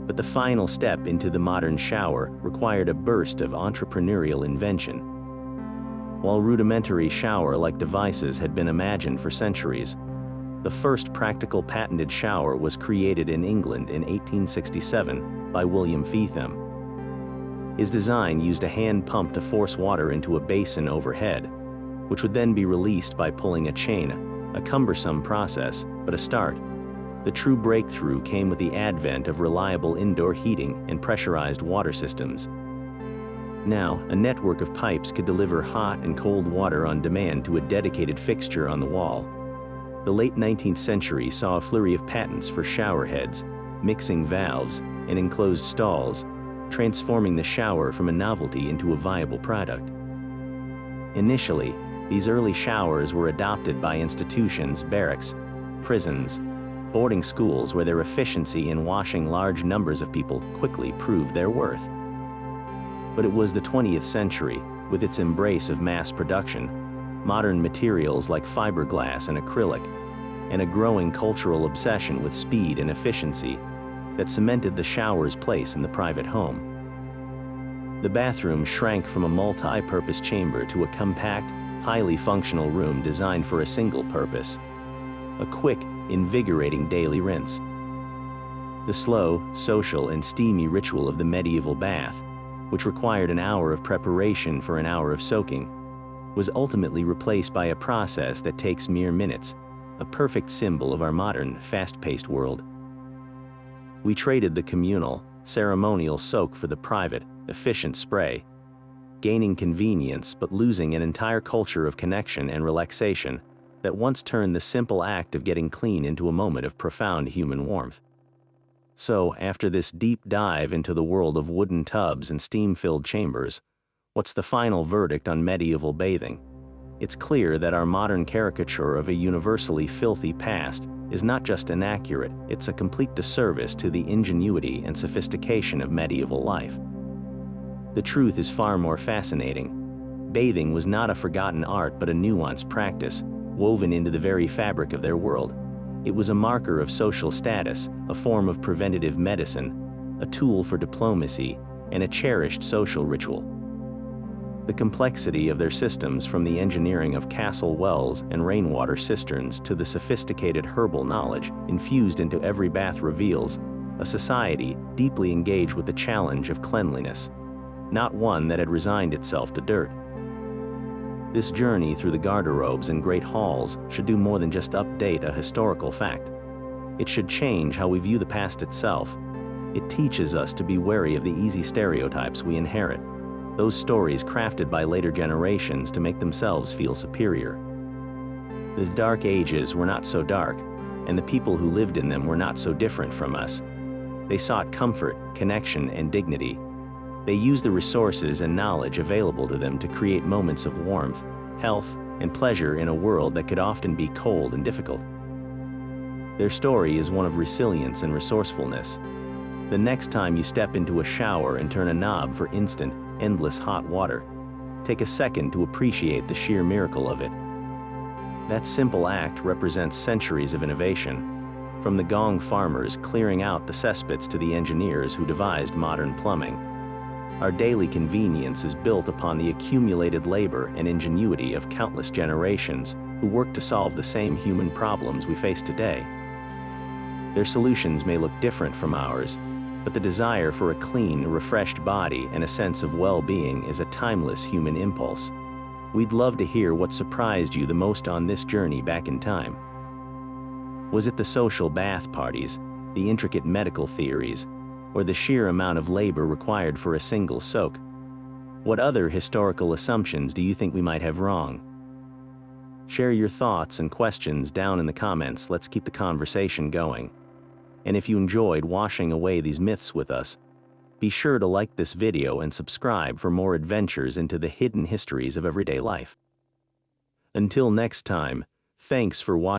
A: but the final step into the modern shower required a burst of entrepreneurial invention. While rudimentary shower-like devices had been imagined for centuries, the first practical patented shower was created in England in 1867 by William Feetham. His design used a hand pump to force water into a basin overhead, which would then be released by pulling a chain, a cumbersome process, but a start. The true breakthrough came with the advent of reliable indoor heating and pressurized water systems. Now, a network of pipes could deliver hot and cold water on demand to a dedicated fixture on the wall. The late 19th century saw a flurry of patents for shower heads, mixing valves, and enclosed stalls, transforming the shower from a novelty into a viable product. Initially, these early showers were adopted by institutions, barracks, prisons, boarding schools where their efficiency in washing large numbers of people quickly proved their worth. But it was the 20th century, with its embrace of mass production, modern materials like fiberglass and acrylic, and a growing cultural obsession with speed and efficiency, that cemented the shower's place in the private home. The bathroom shrank from a multi-purpose chamber to a compact, highly functional room designed for a single purpose: a quick, invigorating daily rinse. The slow, social, and steamy ritual of the medieval bath, which required an hour of preparation for an hour of soaking, was ultimately replaced by a process that takes mere minutes, a perfect symbol of our modern, fast-paced world. We traded the communal, ceremonial soak for the private, efficient spray, gaining convenience but losing an entire culture of connection and relaxation that once turned the simple act of getting clean into a moment of profound human warmth. So, after this deep dive into the world of wooden tubs and steam-filled chambers, what's the final verdict on medieval bathing? It's clear that our modern caricature of a universally filthy past is not just inaccurate, it's a complete disservice to the ingenuity and sophistication of medieval life. The truth is far more fascinating. Bathing was not a forgotten art but a nuanced practice, woven into the very fabric of their world. It was a marker of social status, a form of preventative medicine, a tool for diplomacy, and a cherished social ritual. The complexity of their systems, from the engineering of castle wells and rainwater cisterns to the sophisticated herbal knowledge infused into every bath, reveals a society deeply engaged with the challenge of cleanliness, not one that had resigned itself to dirt. This journey through the garderobes and great halls should do more than just update a historical fact. It should change how we view the past itself. It teaches us to be wary of the easy stereotypes we inherit, those stories crafted by later generations to make themselves feel superior. The Dark Ages were not so dark, and the people who lived in them were not so different from us. They sought comfort, connection, and dignity. They used the resources and knowledge available to them to create moments of warmth, health, and pleasure in a world that could often be cold and difficult. Their story is one of resilience and resourcefulness. The next time you step into a shower and turn a knob for instant, endless hot water, take a second to appreciate the sheer miracle of it. That simple act represents centuries of innovation, from the gong farmers clearing out the cesspits to the engineers who devised modern plumbing. Our daily convenience is built upon the accumulated labor and ingenuity of countless generations who worked to solve the same human problems we face today. Their solutions may look different from ours, but the desire for a clean, refreshed body and a sense of well-being is a timeless human impulse. We'd love to hear what surprised you the most on this journey back in time. Was it the social bath parties, the intricate medical theories, or the sheer amount of labor required for a single soak? What other historical assumptions do you think we might have wrong? Share your thoughts and questions down in the comments. Let's keep the conversation going. And if you enjoyed washing away these myths with us, be sure to like this video and subscribe for more adventures into the hidden histories of everyday life. Until next time, thanks for watching.